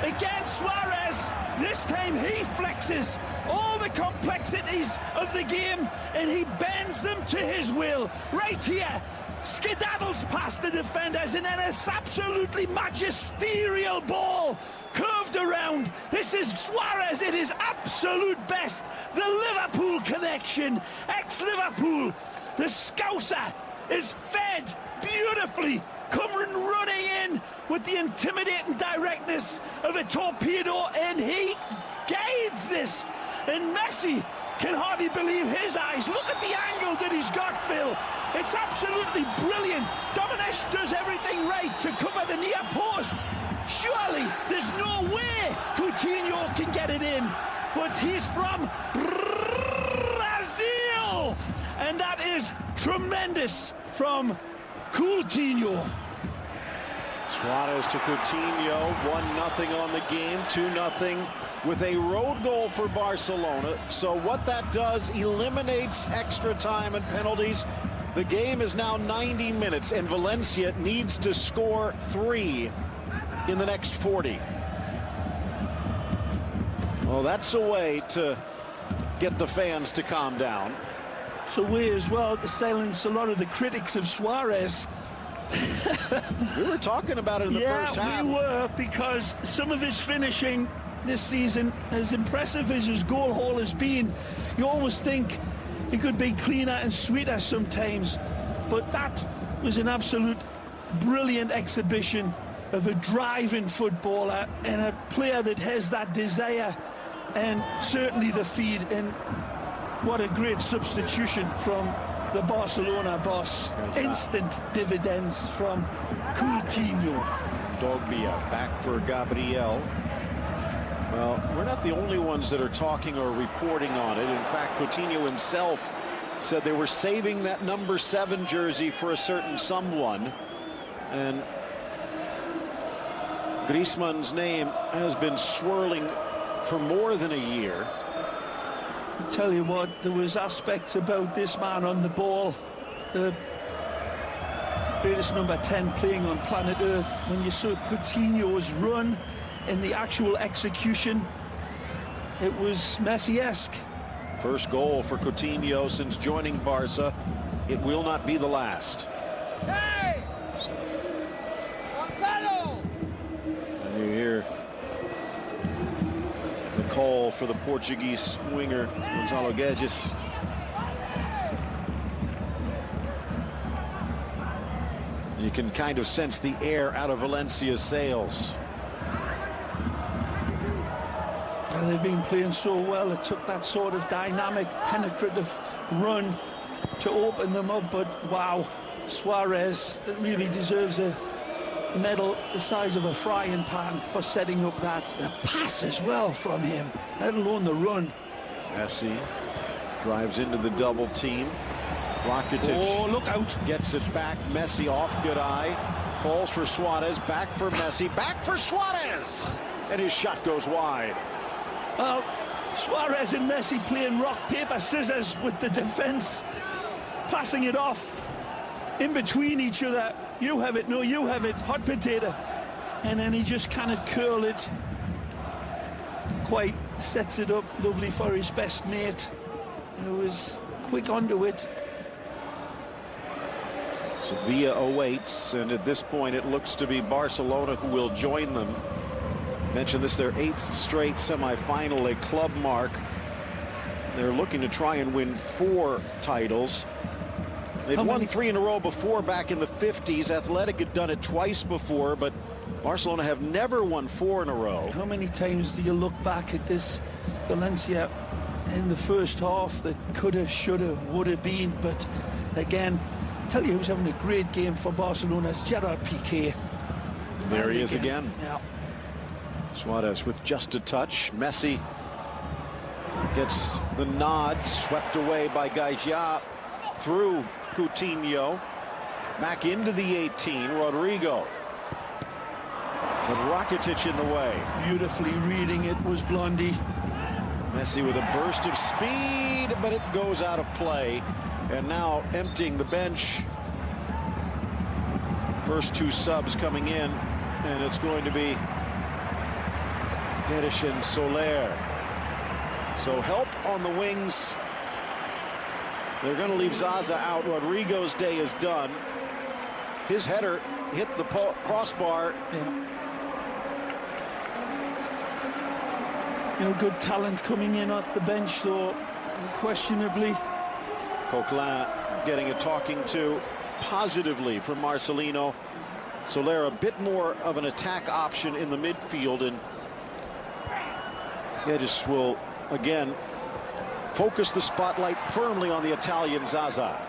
S2: Again, Suarez, this time he flexes all the complexities of the game and he bends them to his will. Right here, skedaddles past the defenders, and then it's absolutely magisterial ball curved around. This is Suarez at his absolute best. The Liverpool connection, ex-Liverpool, the Scouser is fed beautifully, coming running in with the intimidating directness of a torpedo, and he guides this, and Messi can hardly believe his eyes. Look at the angle that he's got, Phil. It's absolutely brilliant. Dominic does everything right to cover the near post. Surely there's no way Coutinho can get it in, but he's from Brazil, and that is tremendous from Coutinho.
S1: Suarez to Coutinho, 1-0 on the game, 2-0 with a road goal for Barcelona. So what that does, eliminates extra time and penalties. The game is now 90 minutes, and Valencia needs to score 3 in the next 40. Well, that's a way to get the fans to calm down.
S2: So we as well to silence a lot of the critics of Suarez.
S1: We were talking about it in the first half.
S2: Yeah, we were, because some of his finishing this season, as impressive as his goal haul has been, you always think he could be cleaner and sweeter sometimes. But that was an absolute brilliant exhibition of a driving footballer and a player that has that desire and certainly the feed. And what a great substitution from the Barcelona boss. Instant dividends from Coutinho.
S1: Dogbia back for Gabriel. Well, we're not the only ones that are talking or reporting on it. In fact, Coutinho himself said they were saving that number 7 jersey for a certain someone. And Griezmann's name has been swirling for more than a year.
S2: I tell you what, there was aspects about this man on the ball. The greatest number 10 playing on planet Earth. When you saw Coutinho's run in the actual execution, it was Messi-esque.
S1: First goal for Coutinho since joining Barca. It will not be the last.
S3: Hey! Gonzalo!
S1: And you hear the call for the Portuguese winger, Gonzalo Guedes. You can kind of sense the air out of Valencia's sails.
S2: And they've been playing so well. It took that sort of dynamic, penetrative run to open them up. But wow, Suarez really deserves a medal the size of a frying pan for setting up that. The pass as well from him, let alone the run.
S1: Messi drives into the double team. Rakitic,
S2: oh, look out,
S1: gets it back. Messi off, good eye. Falls for Suarez, back for Messi, back for Suarez! And his shot goes wide.
S2: Well, Suarez and Messi playing rock, paper, scissors with the defense, passing it off in between each other. You have it, no, you have it, hot potato. And then he just cannot curl it. Quite sets it up lovely for his best mate. He was quick onto it.
S1: Sevilla awaits, and at this point it looks to be Barcelona who will join them. Mentioned this, their 8th straight semi-final, a club mark. They're looking to try and win 4 titles. They've won 3 in a row before back in the 50s. Athletic had done it twice before, but Barcelona have never won 4 in a row.
S2: How many times do you look back at this Valencia in the first half that coulda, shoulda, woulda been? But again, I tell you who's having a great game for Barcelona is Gerard Piqué.
S1: There he is again.
S2: Yeah.
S1: Suarez with just a touch. Messi gets the nod, swept away by Gaia through Coutinho. Back into the 18, Rodrigo. But Rakitic in the way.
S2: Beautifully reading it was Blondie.
S1: Messi with a burst of speed, but it goes out of play. And now emptying the bench. First 2 subs coming in, and it's going to be Guedes and Soler. So help on the wings. They're going to leave Zaza out. Rodrigo's day is done. His header hit the crossbar.
S2: Yeah. You know, good talent coming in off the bench, though, unquestionably.
S1: Coquelin getting a talking to positively from Marcelino. Soler a bit more of an attack option in the midfield, and Guedes will again focus the spotlight firmly on the Italian Zaza.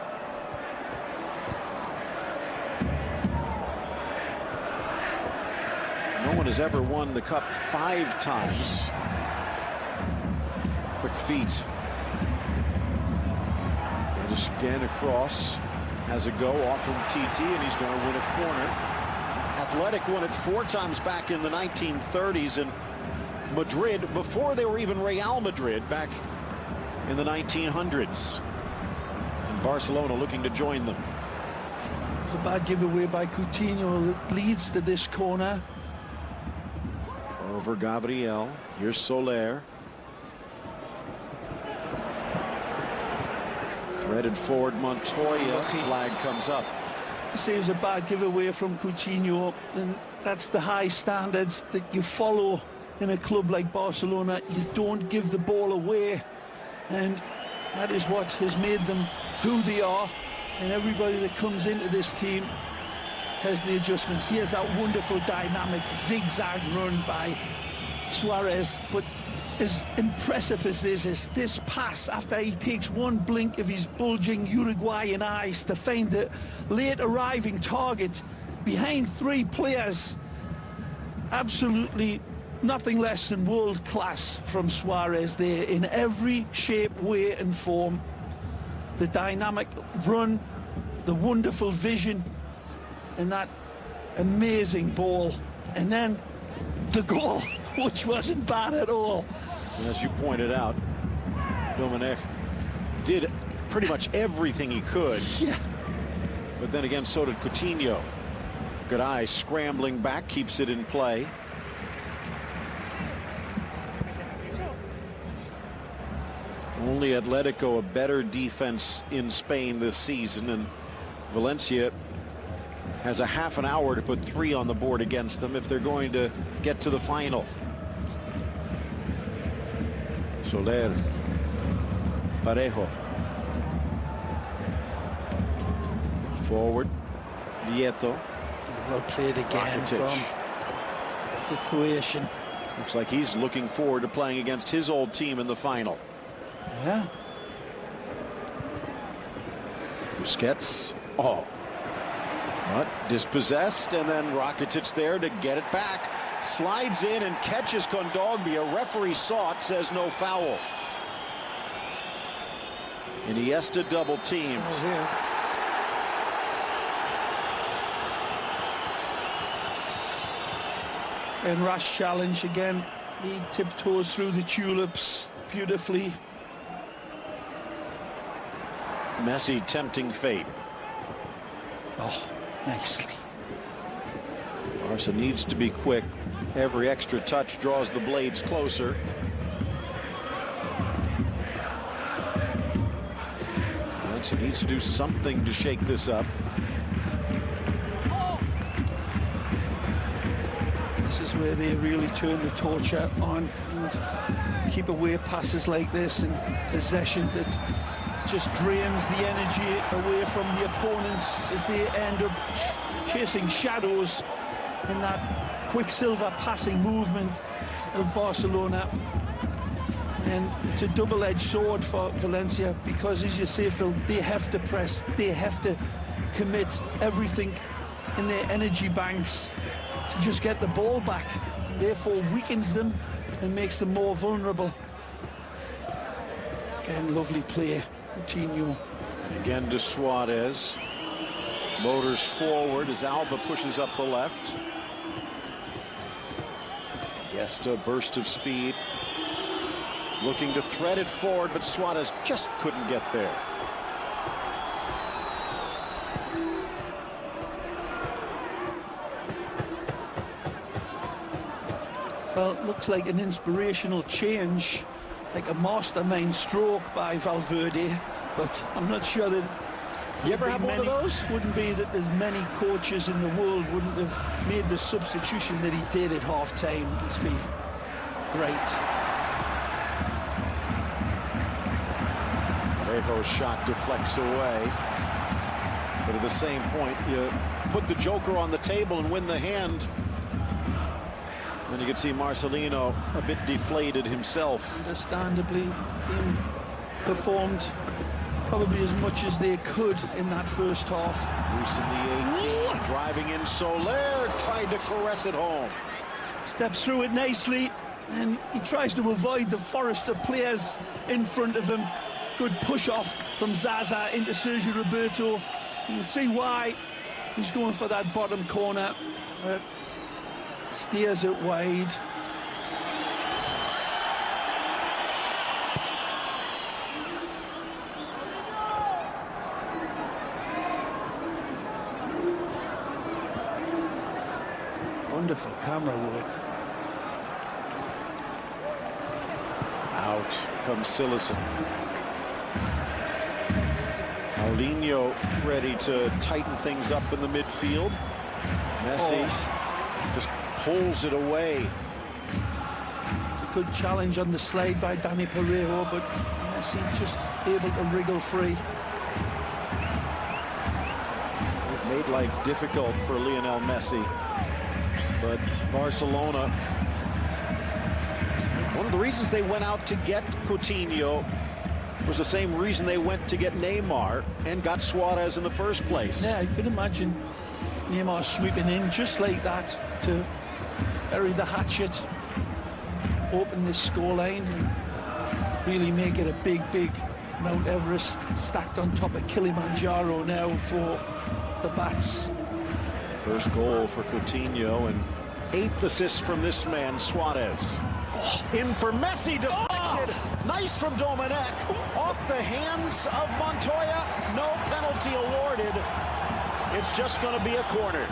S1: No one has ever won the cup 5 times. Quick feet. Guedes again across, has a go off from TT, and he's going to win a corner. Athletic won it 4 times back in the 1930s, and Madrid before they were even Real Madrid back in the 1900s. And Barcelona looking to join them.
S2: It's a bad giveaway by Coutinho that leads to this corner.
S1: Over Gabriel. Here's Soler. Threaded forward Montoya. Flag comes up.
S2: I say it was a bad giveaway from Coutinho, and that's the high standards that you follow in a club like Barcelona. You don't give the ball away, and that is what has made them who they are. And everybody that comes into this team has the adjustments. Here's that wonderful dynamic zigzag run by Suarez, but as impressive as this is, this pass after he takes one blink of his bulging Uruguayan eyes to find the late arriving target behind 3 players, absolutely nothing less than world class from Suarez there in every shape, way and form. The dynamic run, the wonderful vision, and that amazing ball, and then the goal, which wasn't bad at all.
S1: And as you pointed out, Dominic did pretty much everything he could.
S2: Yeah.
S1: But then again, so did Coutinho. Good eye scrambling back, keeps it in play. Only Atletico a better defense in Spain this season, and Valencia has a half an hour to put 3 on the board against them if they're going to get to the final. Soler, Parejo, forward, Vieto.
S2: Well played again from the Croatian.
S1: Looks like he's looking forward to playing against his old team in the final.
S2: Yeah.
S1: Busquets. Oh. But dispossessed, and then Rakitic there to get it back. Slides in and catches Kondogbia. A referee saw it, says no foul. Iniesta double teams.
S2: Oh, here. And rash challenge again. He tiptoes through the tulips beautifully.
S1: Messi tempting fate.
S2: Oh, nicely.
S1: Barca needs to be quick. Every extra touch draws the blades closer. Valencia needs to do something to shake this up.
S2: This is where they really turn the torch on and keep away passes like this and possession that just drains the energy away from the opponents as they end up chasing shadows in that quicksilver passing movement of Barcelona. And it's a double-edged sword for Valencia because, as you say, Phil, they have to press, they have to commit everything in their energy banks to just get the ball back, therefore weakens them and makes them more vulnerable. Again, lovely play, Coutinho.
S1: Again to Suarez. Motors forward as Alba pushes up the left. Iniesta, burst of speed. Looking to thread it forward, but Suarez just couldn't get there.
S2: Well, it looks like an inspirational change, like a mastermind stroke by Valverde, but I'm not sure that...
S1: You ever have one of those?
S2: Wouldn't be that there's many coaches in the world wouldn't have made the substitution that he did at half-time. Let's be right.
S1: Parejo's shot deflects away. But at the same point, you put the joker on the table and win the hand. And you can see Marcelino a bit deflated himself.
S2: Understandably, his team performed probably as much as they could in that first half.
S1: Loose in the 18, driving in Soler, trying to caress it home.
S2: Steps through it nicely, and he tries to avoid the forest of players in front of him. Good push-off from Zaza into Sergio Roberto. You can see why he's going for that bottom corner. Steers it wide. Wonderful camera work.
S1: Out comes Silicen. Paulinho ready to tighten things up in the midfield. Messi just pulls it away.
S2: It's a good challenge on the slide by Dani Parejo, but Messi just able to wriggle free.
S1: They've made life difficult for Lionel Messi. But Barcelona, one of the reasons they went out to get Coutinho was the same reason they went to get Neymar and got Suarez in the first place.
S2: Yeah, you could imagine Neymar sweeping in just like that to bury the hatchet, open this scoreline, and really make it a big, big Mount Everest stacked on top of Kilimanjaro now for the Bats.
S1: First goal for Coutinho and 8th assist from this man, Suarez. In for Messi, deflected. Nice from Domenech. Off the hands of Montoya. No penalty awarded. It's just going to be a corner.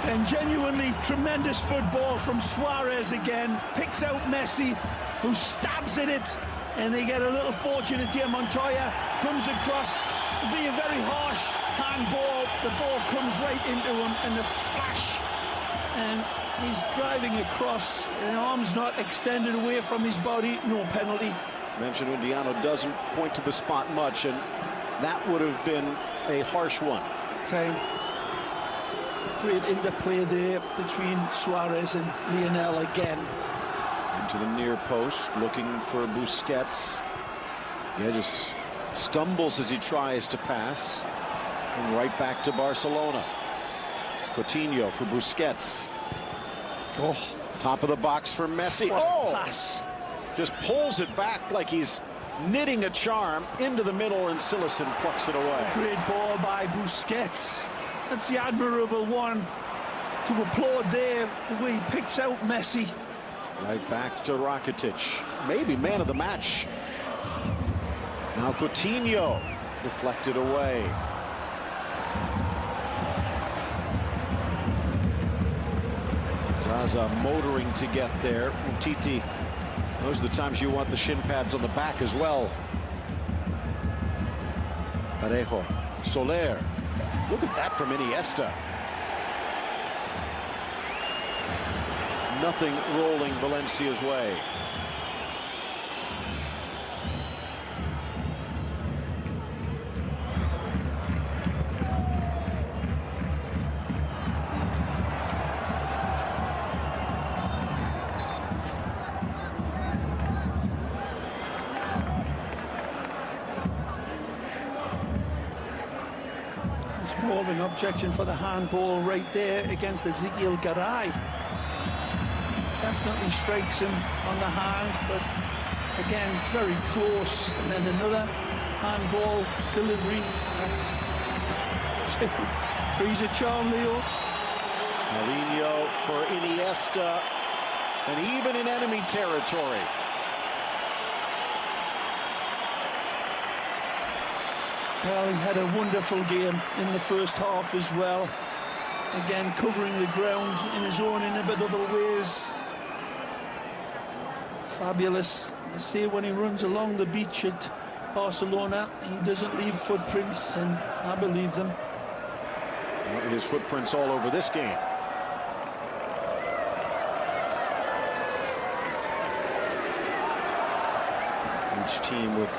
S2: And genuinely tremendous football from Suarez again. Picks out Messi, who stabs at it. And they get a little fortunate here. Montoya comes across. It'll be a very harsh handball. The ball comes right into him, and the flash. And he's driving across. The arm's not extended away from his body. No penalty.
S1: Mentioned Indiano doesn't point to the spot much, and that would have been a harsh one.
S2: Okay. Great interplay there between Suarez and Lionel again.
S1: Into the near post, looking for Busquets. Yeah, just stumbles as he tries to pass. And right back to Barcelona. Coutinho for Busquets. Oh, top of the box for Messi. Oh,
S2: pass.
S1: Just pulls it back like he's knitting a charm into the middle, and Silesen plucks it away.
S2: Great ball by Busquets. That's the admirable one to applaud there, the way he picks out Messi.
S1: Right back to Rakitic. Maybe man of the match. Now Coutinho deflected away. Zaza motoring to get there. Umtiti, those are the times you want the shin pads on the back as well. Parejo, Soler. Look at that from Iniesta. Nothing rolling Valencia's way.
S2: More of an objection for the handball right there against Ezequiel Garay. Definitely strikes him on the hand, but again, it's very close. And then another handball delivery. That's three's a charm, Leo.
S1: Mourinho for Iniesta, and even in enemy territory.
S2: Well, he had a wonderful game in the first half as well. Again, covering the ground in his own inimitable ways. Fabulous. You see, when he runs along the beach at Barcelona, he doesn't leave footprints, and I believe them.
S1: His footprints all over this game. Each team with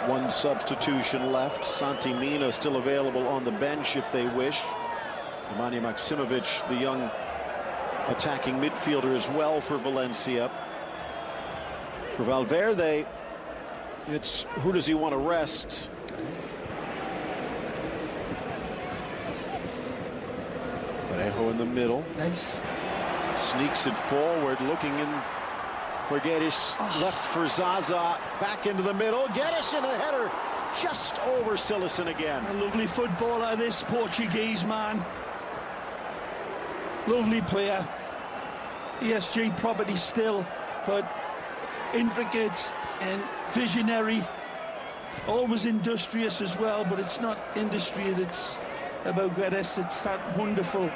S1: one substitution left. Santi Mina still available on the bench if they wish. Nemanja Maksimovic, the young attacking midfielder, as well for Valencia. For Valverde, it's who does he want to rest? Parejo in the middle.
S2: Nice.
S1: Sneaks it forward, looking in for Guedes. Left for Zaza. Back into the middle. Guedes in a header just over Silesen again.
S2: A lovely footballer, this Portuguese man. Lovely player. ESG property still, but intricate and visionary. Always industrious as well, but it's not industry that's about Guedes. It's that wonderful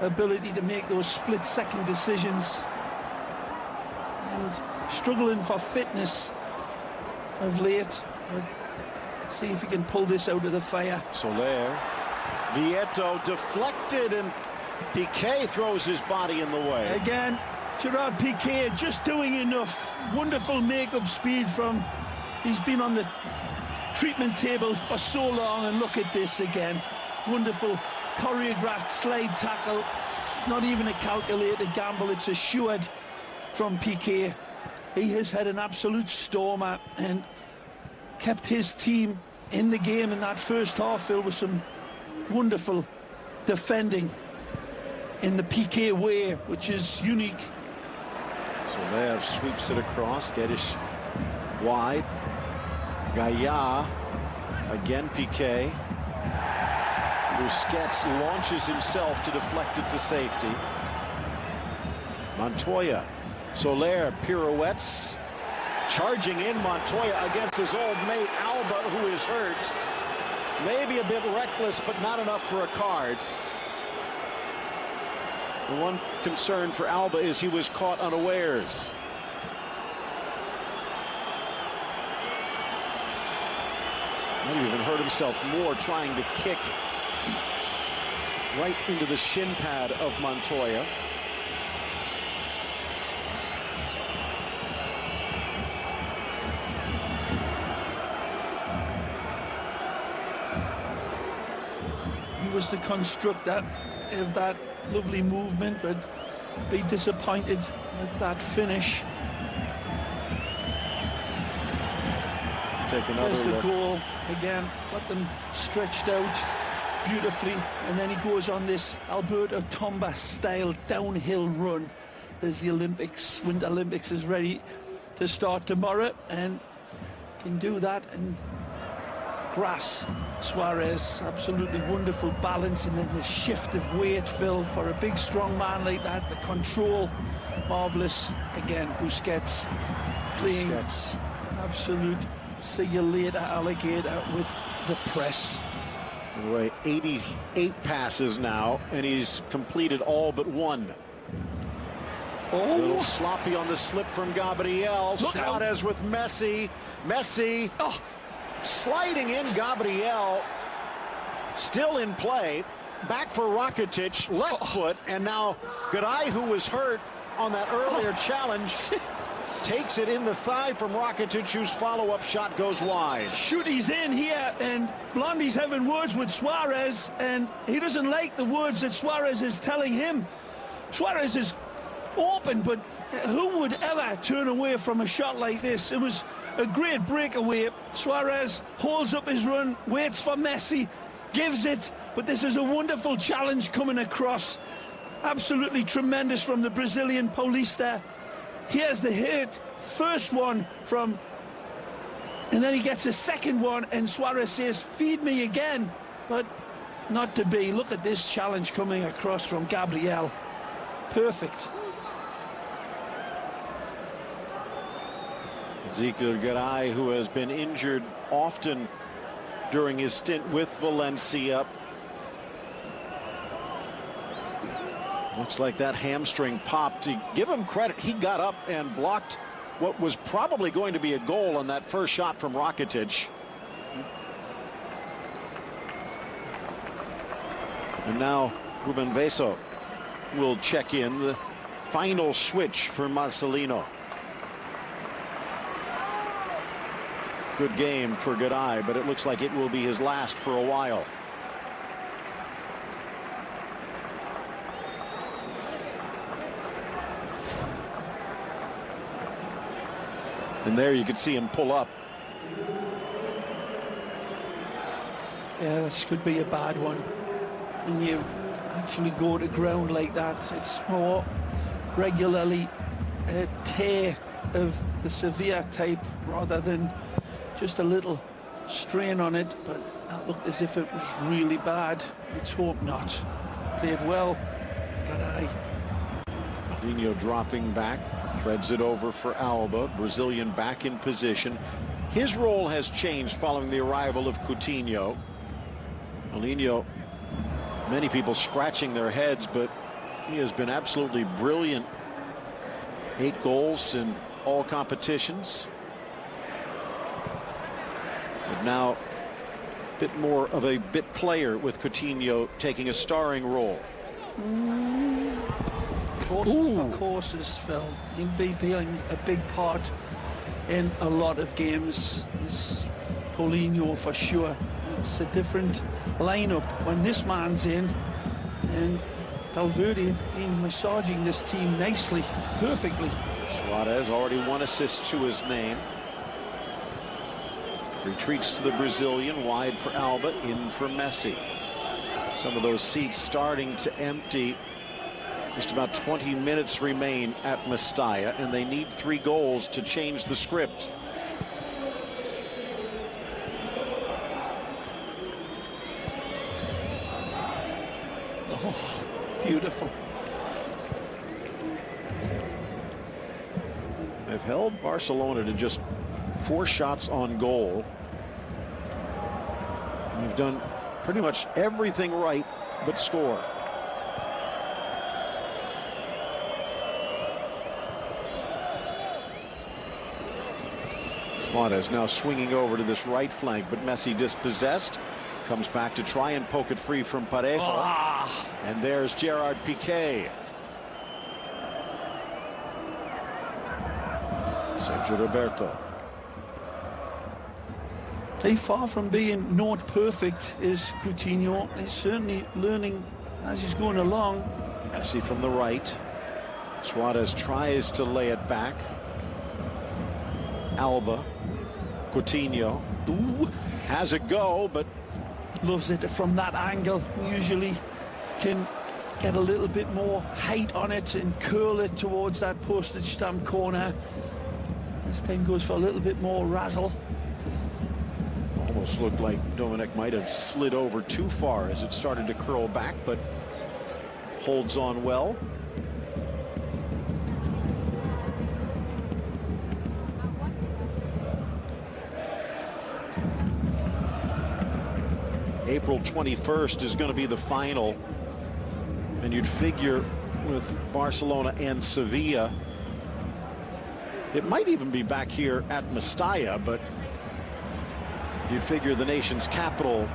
S2: ability to make those split-second decisions. And struggling for fitness of late, but see if he can pull this out of the fire.
S1: Soler, Vieto deflected, and Piqué throws his body in the way.
S2: Again, Gerard Piqué just doing enough. Wonderful make-up speed from, he's been on the treatment table for so long, and look at this again. Wonderful choreographed slide tackle. Not even a calculated gamble, it's assured from Piqué. He has had an absolute stormer and kept his team in the game in that first half, filled with some wonderful defending in the Piqué way, which is unique.
S1: Soler sweeps it across. Guedes wide. Gaia again. Piqué. Busquets launches himself to deflect it to safety. Montoya. Soler pirouettes. Charging in Montoya against his old mate Alba, who is hurt. Maybe a bit reckless, but not enough for a card. The one concern for Alba is he was caught unawares. He even hurt himself more trying to kick right into the shin pad of Montoya.
S2: He was the constructor of that lovely movement, but be disappointed with that finish.
S1: Take another
S2: There's the
S1: look.
S2: goal again, got them stretched out beautifully, and then he goes on this Alberto Tomba style downhill run as the Winter Olympics is ready to start tomorrow, and can do that and grass. Suarez, absolutely wonderful balance, and then the shift of weight, Phil, for a big strong man like that. The control, marvelous. Again, Busquets playing absolute see you later alligator with the press.
S1: Right, 88 passes now, and he's completed all but one. A little sloppy on the slip from Gabriel. Suarez with Messi. Messi sliding in. Gabriel still in play. Back for Rakitic, left foot, and now Garay, who was hurt on that earlier challenge, takes it in the thigh from Rakitic, whose follow-up shot goes wide.
S2: He's in here, and Blondie's having words with Suarez, and he doesn't like the words that Suarez is telling him. Suarez is open, but who would ever turn away from a shot like this? It was a great breakaway. Suarez holds up his run, waits for Messi, gives it, but this is a wonderful challenge coming across. Absolutely tremendous from the Brazilian Paulista. Here's the hit, first one from, and then he gets a second one, and Suarez says, feed me again, but not to be. Look at this challenge coming across from Gabriel. Perfect.
S1: Ezekiel Garay, who has been injured often during his stint with Valencia. Looks like that hamstring popped. To give him credit, he got up and blocked what was probably going to be a goal on that first shot from Rakitic. And now Ruben Veso will check in, the final switch for Marcelino. Good game for Garay, but it looks like it will be his last for a while. And there you can see him pull up.
S2: Yeah, this could be a bad one. When you actually go to ground like that, it's more regularly a tear of the severe type rather than just a little strain on it, but that looked as if it was really bad. Let's hope not. Played well. Garay.
S1: Coutinho dropping back, threads it over for Alba. Brazilian back in position. His role has changed following the arrival of Coutinho. Coutinho, many people scratching their heads, but he has been absolutely brilliant. 8 goals in all competitions. But now a bit more of a bit player with Coutinho taking a starring role.
S2: Horses for courses, Phil. He'll be playing a big part in a lot of games. This Paulinho for sure. It's a different lineup when this man's in, and Valverde been massaging this team nicely, perfectly.
S1: Suarez already 1 assist to his name. Retreats to the Brazilian, wide for Alba, in for Messi. Some of those seats starting to empty. Just about 20 minutes remain at Mestalla, and they need 3 goals to change the script.
S2: Oh, beautiful.
S1: They've held Barcelona to just 4 shots on goal. You've done pretty much everything right but score. Suarez now swinging over to this right flank, but Messi dispossessed. Comes back to try and poke it free from Parejo. And there's Gerard Piqué. Sergio Roberto.
S2: They far from being not perfect is Coutinho. He's certainly learning as he's going along.
S1: Messi from the right. Suarez tries to lay it back. Alba. Coutinho.
S2: Ooh.
S1: Has a go, but
S2: loves it from that angle. Usually can get a little bit more height on it and curl it towards that postage stamp corner. This time goes for a little bit more razzle.
S1: Almost looked like Dominic might have slid over too far as it started to curl back, but holds on well. April 21st is going to be the final, and you'd figure with Barcelona and Sevilla it might even be back here at Mestalla, but you'd figure the nation's capital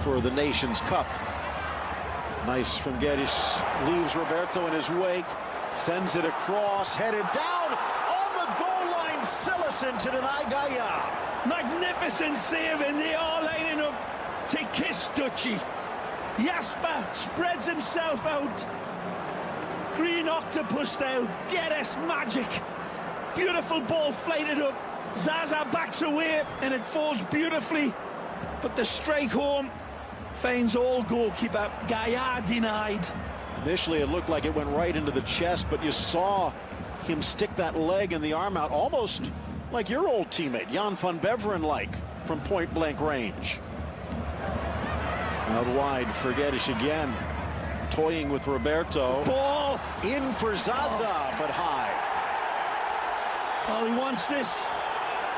S1: for the Nations Cup. Nice from Guedes, leaves Roberto in his wake, sends it across, headed down on the goal line. Cillessen to deny Gaia.
S2: Magnificent save, and they are lining up to kiss Duchy. Jasper spreads himself out. Green octopus style. Guedes magic. Beautiful ball flighted up. Zaza backs away and it falls beautifully. But the strike home finds all goalkeeper. Gaia denied.
S1: Initially it looked like it went right into the chest, but you saw him stick that leg and the arm out almost like your old teammate, Jan van Beveren-like, from point blank range. Out wide for Guedes again. Toying with Roberto.
S2: Ball
S1: in for Zaza, but high.
S2: Well, he wants this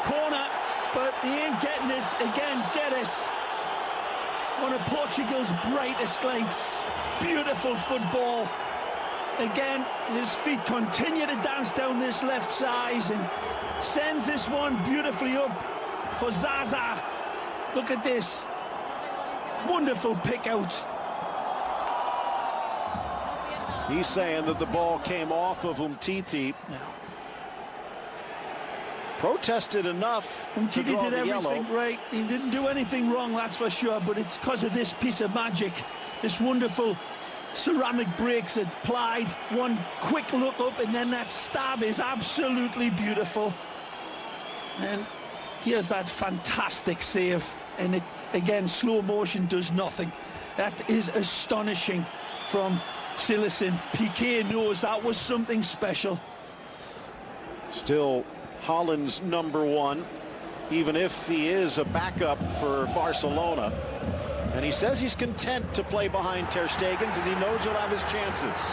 S2: corner, but he ain't getting it. Again, Guedes, one of Portugal's brightest lights. Beautiful football. Again, his feet continue to dance down this left side and sends this one beautifully up for Zaza. Look at this. Wonderful pick out.
S1: He's saying that the ball came off of Umtiti.
S2: Yeah.
S1: Protested enough.
S2: Umtiti did everything right. He didn't do anything wrong, that's for sure, but it's because of this piece of magic. This wonderful ceramic breaks applied. One quick look up and then that stab is absolutely beautiful. And here's that fantastic save. And it, again, slow motion does nothing. That is astonishing from Cillessen. Piqué knows that was something special.
S1: Still Holland's #1, even if he is a backup for Barcelona. And he says he's content to play behind Ter Stegen because he knows he'll have his chances.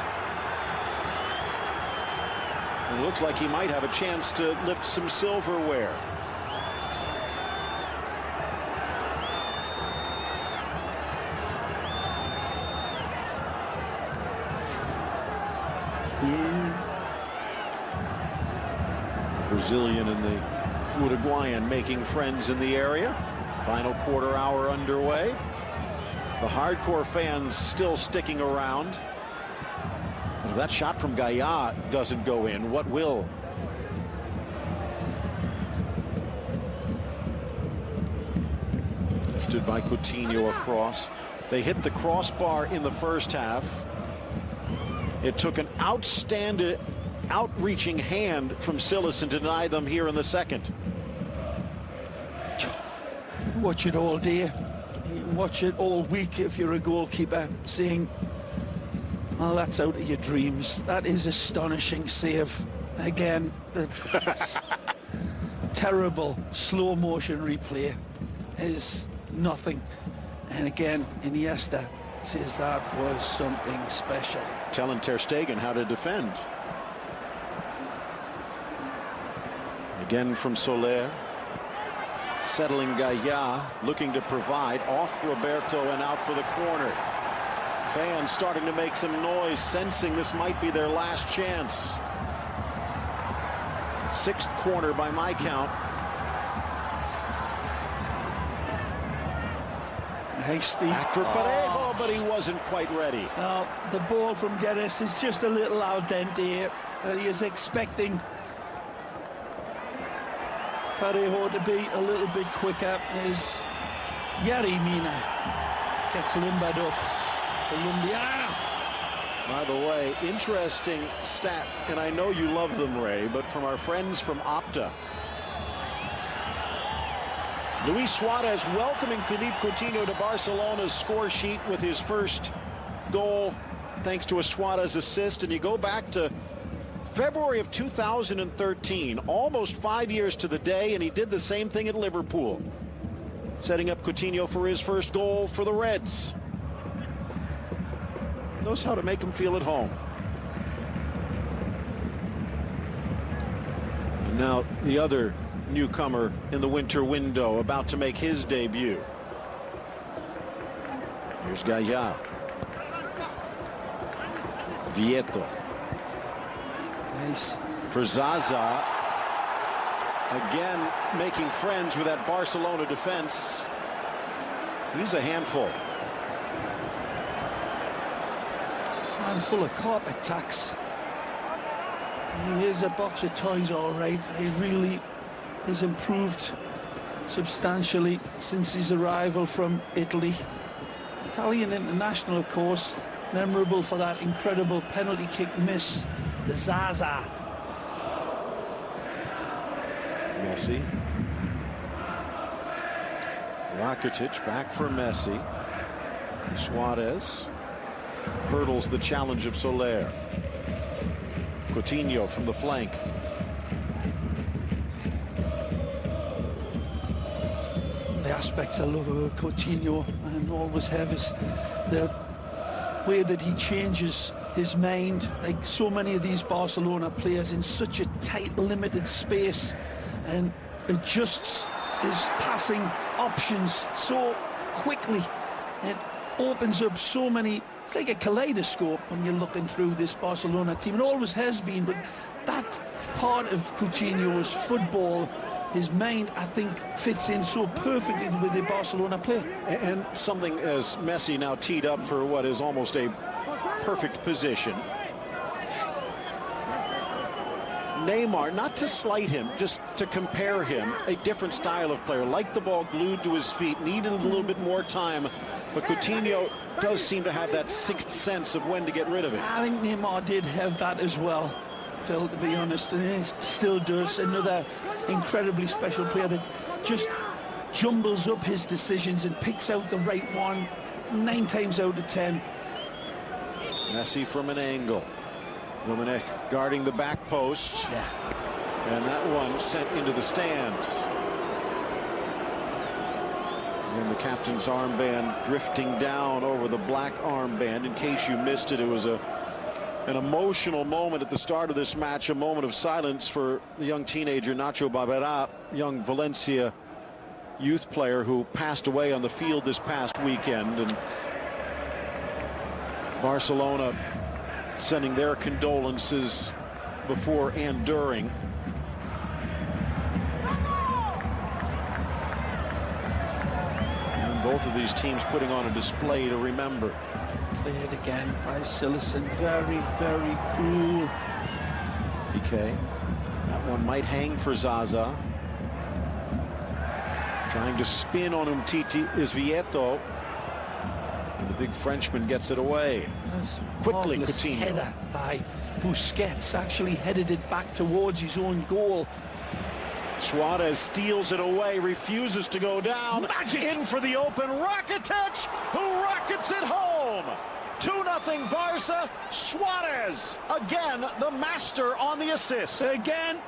S1: It looks like he might have a chance to lift some silverware. Brazilian and the Uruguayan making friends in the area. Final quarter hour underway. The hardcore fans still sticking around. If that shot from Gaia doesn't go in, what will? Lifted by Coutinho across. They hit the crossbar in the first half. It took an outreaching hand from Cillessen to deny them here in the second.
S2: Watch it all day. Watch it all week if you're a goalkeeper, saying, well, that's out of your dreams. That is astonishing save. Again, the terrible slow motion replay is nothing. And again, Iniesta says that was something special.
S1: Telling Ter Stegen how to defend. Again from Soler. Settling Gaia, looking to provide, off Roberto and out for the corner. Fans starting to make some noise, sensing this might be their last chance. Sixth corner by my count.
S2: Hasty.
S1: Back for Parejo, but he wasn't quite ready.
S2: Now, the ball from Guedes is just a little al dente. He is expecting Parejo to be a little bit quicker. As Yari Mina gets limbered up. Colombia.
S1: By the way, interesting stat, and I know you love them, Ray, but from our friends from Opta. Luis Suarez welcoming Philippe Coutinho to Barcelona's score sheet with his first goal, thanks to a Suarez assist. And you go back to February of 2013, almost 5 years to the day, and he did the same thing at Liverpool, setting up Coutinho for his first goal for the Reds. Knows how to make him feel at home. And now the other newcomer in the winter window, about to make his debut. Here's Gaia. Vieto.
S2: Nice.
S1: For Zaza. Again, making friends with that Barcelona defense. He's a handful.
S2: Full of carpet tacks. He is a box of toys, all right. He really has improved substantially since his arrival from Italy. Italian international, of course, memorable for that incredible penalty kick miss, the Zaza.
S1: Messi. Rakitic back for Messi. Suarez hurdles the challenge of Soler. Coutinho from the flank.
S2: The aspects I love about Coutinho and always have is the way that he changes his mind, like so many of these Barcelona players, in such a tight, limited space, and adjusts his passing options so quickly. It opens up so many. It's like a kaleidoscope when you're looking through this Barcelona team. It always has been, but that part of Coutinho's football, his mind, I think, fits in so perfectly with the Barcelona play.
S1: And something as Messi now teed up for what is almost a perfect position. Neymar, not to slight him, just to compare him, a different style of player, like the ball glued to his feet, needed a little bit more time, but Coutinho does seem to have that sixth sense of when to get rid of it.
S2: I think Neymar did have that as well, Phil, to be honest, and he still does. Another incredibly special player that just jumbles up his decisions and picks out the right one 9 times out of 10.
S1: Messi from an angle. Dominic guarding the back post.
S2: Yeah.
S1: And that one sent into the stands. And the captain's armband drifting down over the black armband. In case you missed it, it was an emotional moment at the start of this match, a moment of silence for the young teenager Nacho Barbera, young Valencia youth player who passed away on the field this past weekend. And Barcelona sending their condolences before and during. And both of these teams putting on a display to remember.
S2: Played again by Sillerson. Very, very cool.
S1: PK. That one might hang for Zaza. Trying to spin on Umtiti is Vieto. And the big Frenchman gets it away.
S2: That's
S1: quickly,
S2: marvelous
S1: Coutinho.
S2: Header by Busquets, actually headed it back towards his own goal.
S1: Suarez steals it away, refuses to go down.
S2: Magic!
S1: In for the open, Rakitic, who rockets it home. 2-0 Barca. Suarez, again, the master on the assist.
S2: Again,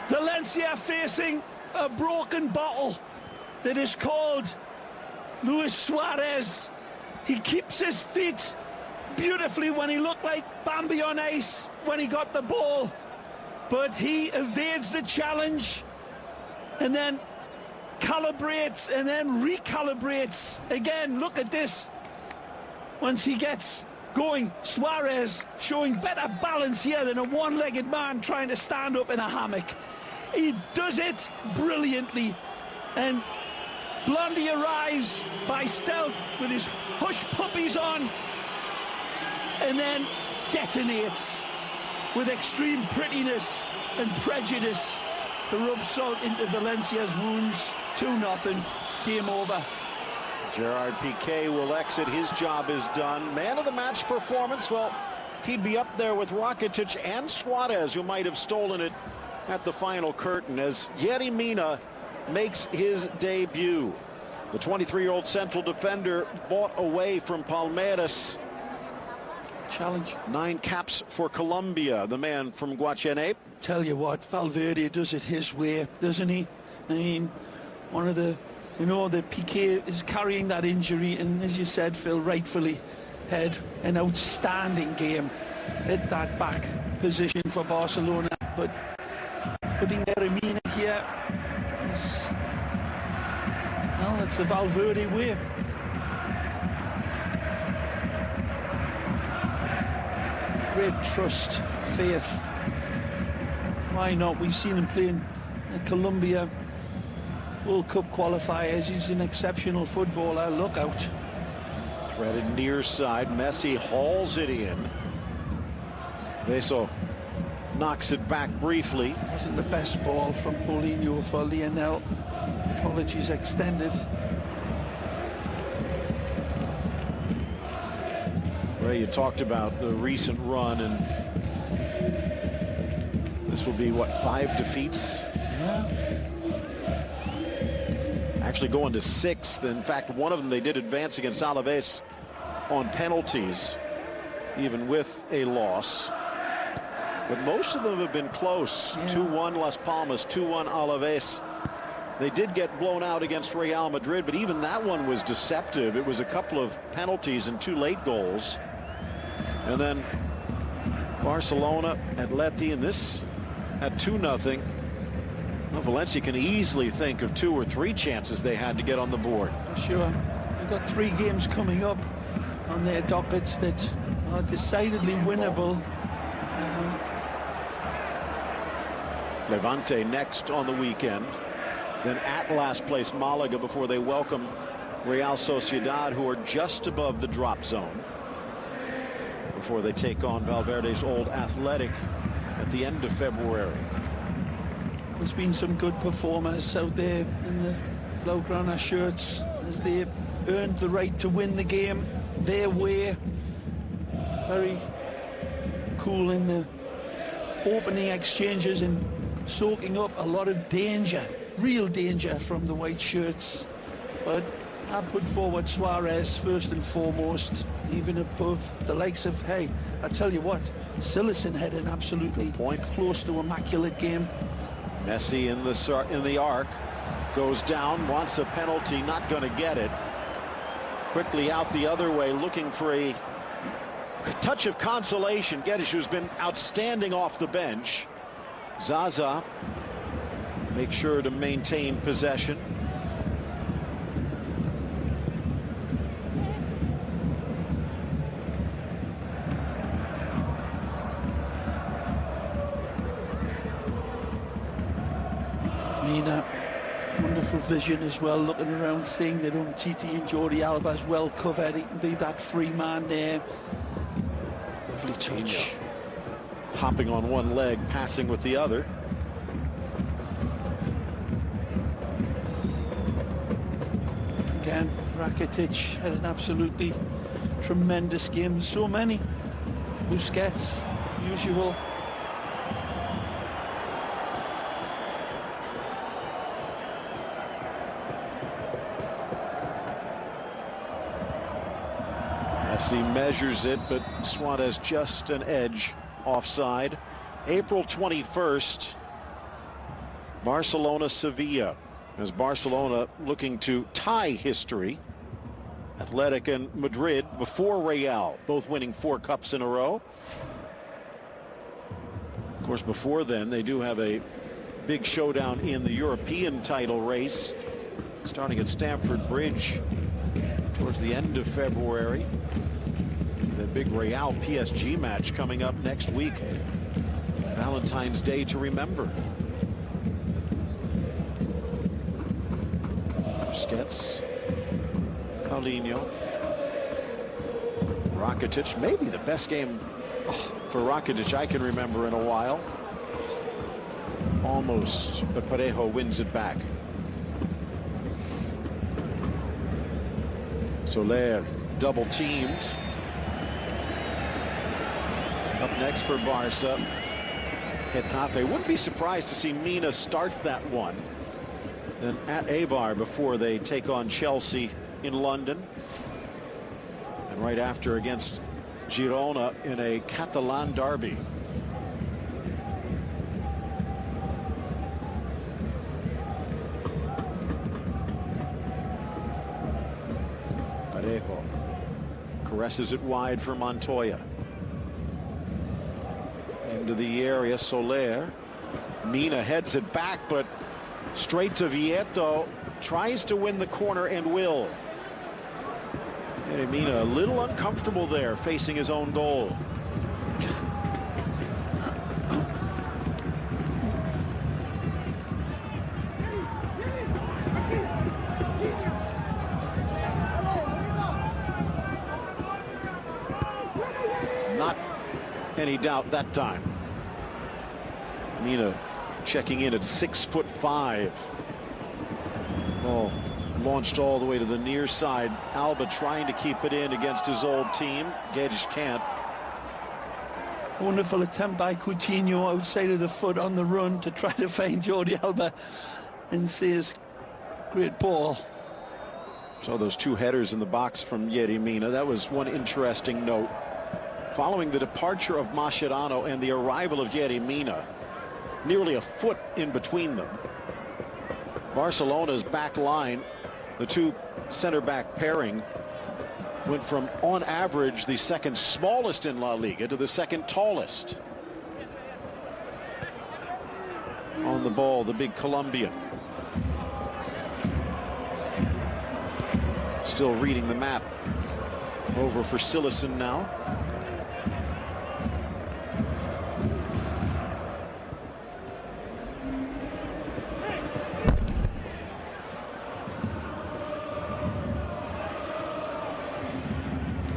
S2: Valencia facing a broken bottle that is called Luis Suarez. He keeps his feet beautifully when he looked like Bambi on ice when he got the ball, but he evades the challenge, and then calibrates and then recalibrates. Again, look at this. Once he gets going, Suarez showing better balance here than a one-legged man trying to stand up in a hammock. He does it brilliantly. And Blondie arrives by stealth with his hush puppies on and then detonates with extreme prettiness and prejudice to rub salt into Valencia's wounds. 2-0, game over.
S1: Gerard Piqué will exit. His job is done. Man of the match performance, well, he'd be up there with Rakitic and Suarez, who might have stolen it at the final curtain, as Yerry Mina makes his debut. The 23-year-old central defender bought away from Palmeiras.
S2: Challenge.
S1: 9 caps for Colombia, the man from Guachiene.
S2: Tell you what, Valverde does it his way, doesn't he? I mean, one of the, you know, the Piqué is carrying that injury, and as you said, Phil, rightfully had an outstanding game at that back position for Barcelona. But putting Yeremina here is, well, it's a Valverde way. Great trust, faith. Why not? We've seen him playing at Colombia World Cup qualifiers. He's an exceptional footballer. Look out.
S1: Threaded near side. Messi hauls it in. Beso knocks it back briefly.
S2: Wasn't the best ball from Paulinho for Lionel. Apologies extended.
S1: Ray, you talked about the recent run, and this will be, what, 5 defeats?
S2: Yeah.
S1: Actually going to 6th. In fact, one of them they did advance against Alaves on penalties, even with a loss. But most of them have been close. Yeah. 2-1 Las Palmas, 2-1 Alaves. They did get blown out against Real Madrid, but even that one was deceptive. It was a couple of penalties and 2 late goals. And then Barcelona, Atleti, and this at 2-0. Well, Valencia can easily think of 2 or 3 chances they had to get on the board.
S2: Sure. They've got 3 games coming up on their dockets that are decidedly winnable.
S1: Levante next on the weekend. Then at last place Malaga before they welcome Real Sociedad, who are just above the drop zone, before they take on Valverde's old Athletic at the end of February.
S2: There's been some good performers out there in the Blaugrana shirts as they earned the right to win the game their way. Very cool in the opening exchanges and soaking up a lot of danger, real danger from the white shirts. But I put forward Suarez first and foremost, even above the likes of, hey, I tell you what, Sillerson had an absolutely close to immaculate game.
S1: Messi in the arc, goes down, wants a penalty, not going to get it. Quickly out the other way, looking for a touch of consolation. Geddes, who's been outstanding off the bench. Zaza makes sure to maintain possession.
S2: Mina, wonderful vision as well, looking around, seeing that Titi and Jordi Alba is well covered. He can be that free man there. Lovely touch.
S1: Hopping on one leg, passing with the other.
S2: Again, Rakitic had an absolutely tremendous game. So many. Busquets, usual.
S1: Messi measures it, but Suarez just an edge offside. April 21st, Barcelona-Sevilla, as Barcelona looking to tie history. Athletic and Madrid before Real, both winning 4 cups in a row. Of course, before then, they do have a big showdown in the European title race starting at Stamford Bridge towards the end of February. The big Real PSG match coming up next week. Valentine's Day to remember. Busquets, Paulinho, Rakitic, maybe the best game for Rakitic I can remember in a while. Almost, but Parejo wins it back. Soler double teamed. Up next for Barca, Getafe. Wouldn't be surprised to see MIRA start that one. Then at Eibar before they take on Chelsea in London. And right after against Girona in a Catalan derby. Parejo caresses it wide for Montoya. Into the area, Soler. MIRA heads it back, but straight to Vieto. Tries to win the corner and will. And MIRA a little uncomfortable there, facing his own goal. Not any doubt that time. MIRA checking in at 6'5". Oh, launched all the way to the near side. Alba trying to keep it in against his old team. Guedes can't.
S2: Wonderful attempt by Coutinho outside of the foot on the run to try to find Jordi Alba and see his great ball.
S1: So those two headers in the box from Yerry Mina. That was one interesting note. Following the departure of Mascherano and the arrival of Yerry Mina, nearly a foot in between them. Barcelona's back line, the two center back pairing, went from on average the second smallest in La Liga to the second tallest. On the ball, the big Colombian. Still reading the map. Over for Sillison now.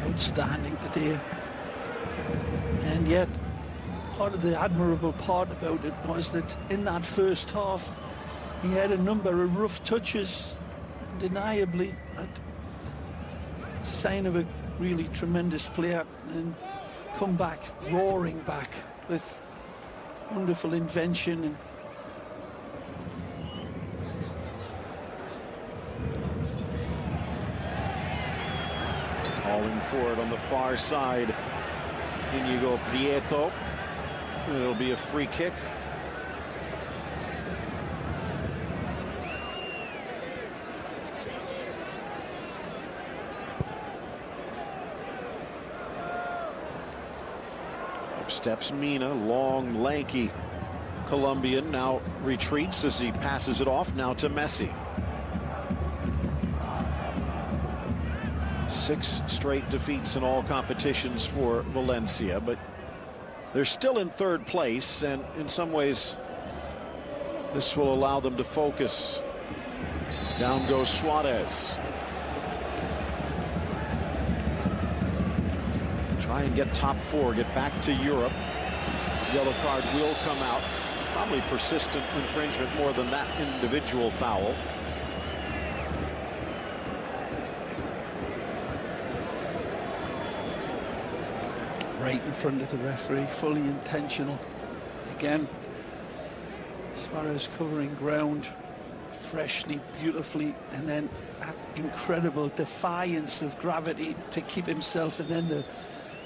S2: Outstanding today. And yet, part of the admirable part about it was that in that first half, he had a number of rough touches, undeniably. That sign of a really tremendous player, and come back, roaring back with wonderful invention. And
S1: calling for it on the far side. Inigo Prieto. It'll be a free kick. Up steps MIRA, long, lanky Colombian, now retreats as he passes it off now to Messi. 6 straight defeats in all competitions for Valencia, but they're still in third place, and in some ways this will allow them to focus. Down goes Suarez. Try and get top 4, get back to Europe. Yellow card will come out. Probably persistent infringement more than that individual foul.
S2: right in front of the referee, fully intentional. Again, Suarez covering ground freshly, beautifully, and then that incredible defiance of gravity to keep himself, and then the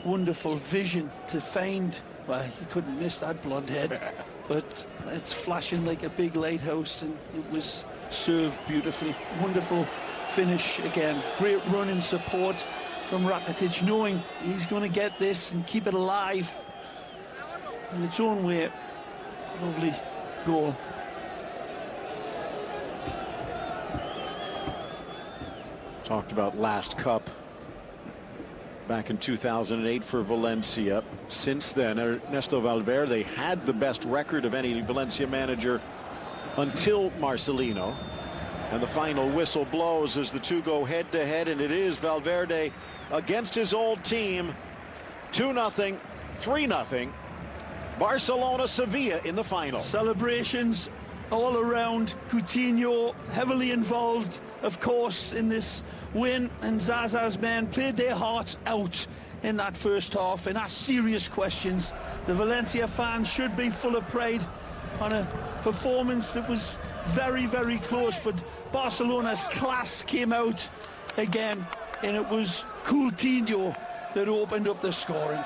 S2: wonderful vision to find, well, he couldn't miss that blonde head, but it's flashing like a big lighthouse, and it was served beautifully. Wonderful finish again. Great run in support from Rakitic, knowing he's going to get this and keep it alive in its own way. Lovely goal.
S1: Talked about last cup back in 2008 for Valencia. Since then, Ernesto Valverde had the best record of any Valencia manager until Marcelino. And the final whistle blows as the two go head-to-head, and it is Valverde against his old team. 2-0, 3-0. Barcelona, Sevilla in the final.
S2: Celebrations all around. Coutinho heavily involved, of course, in this win, and Zaza's men played their hearts out in that first half and asked serious questions. The Valencia fans should be full of pride on a performance that was very, very close, but Barcelona's class came out again, and it was Coutinho that opened up the scoring.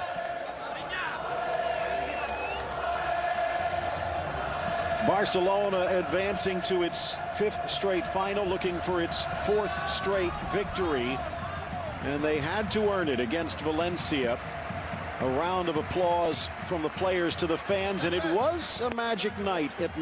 S1: Barcelona advancing to its 5th straight final, looking for its 4th straight victory, and they had to earn it against Valencia. A round of applause from the players to the fans, and it was a magic night at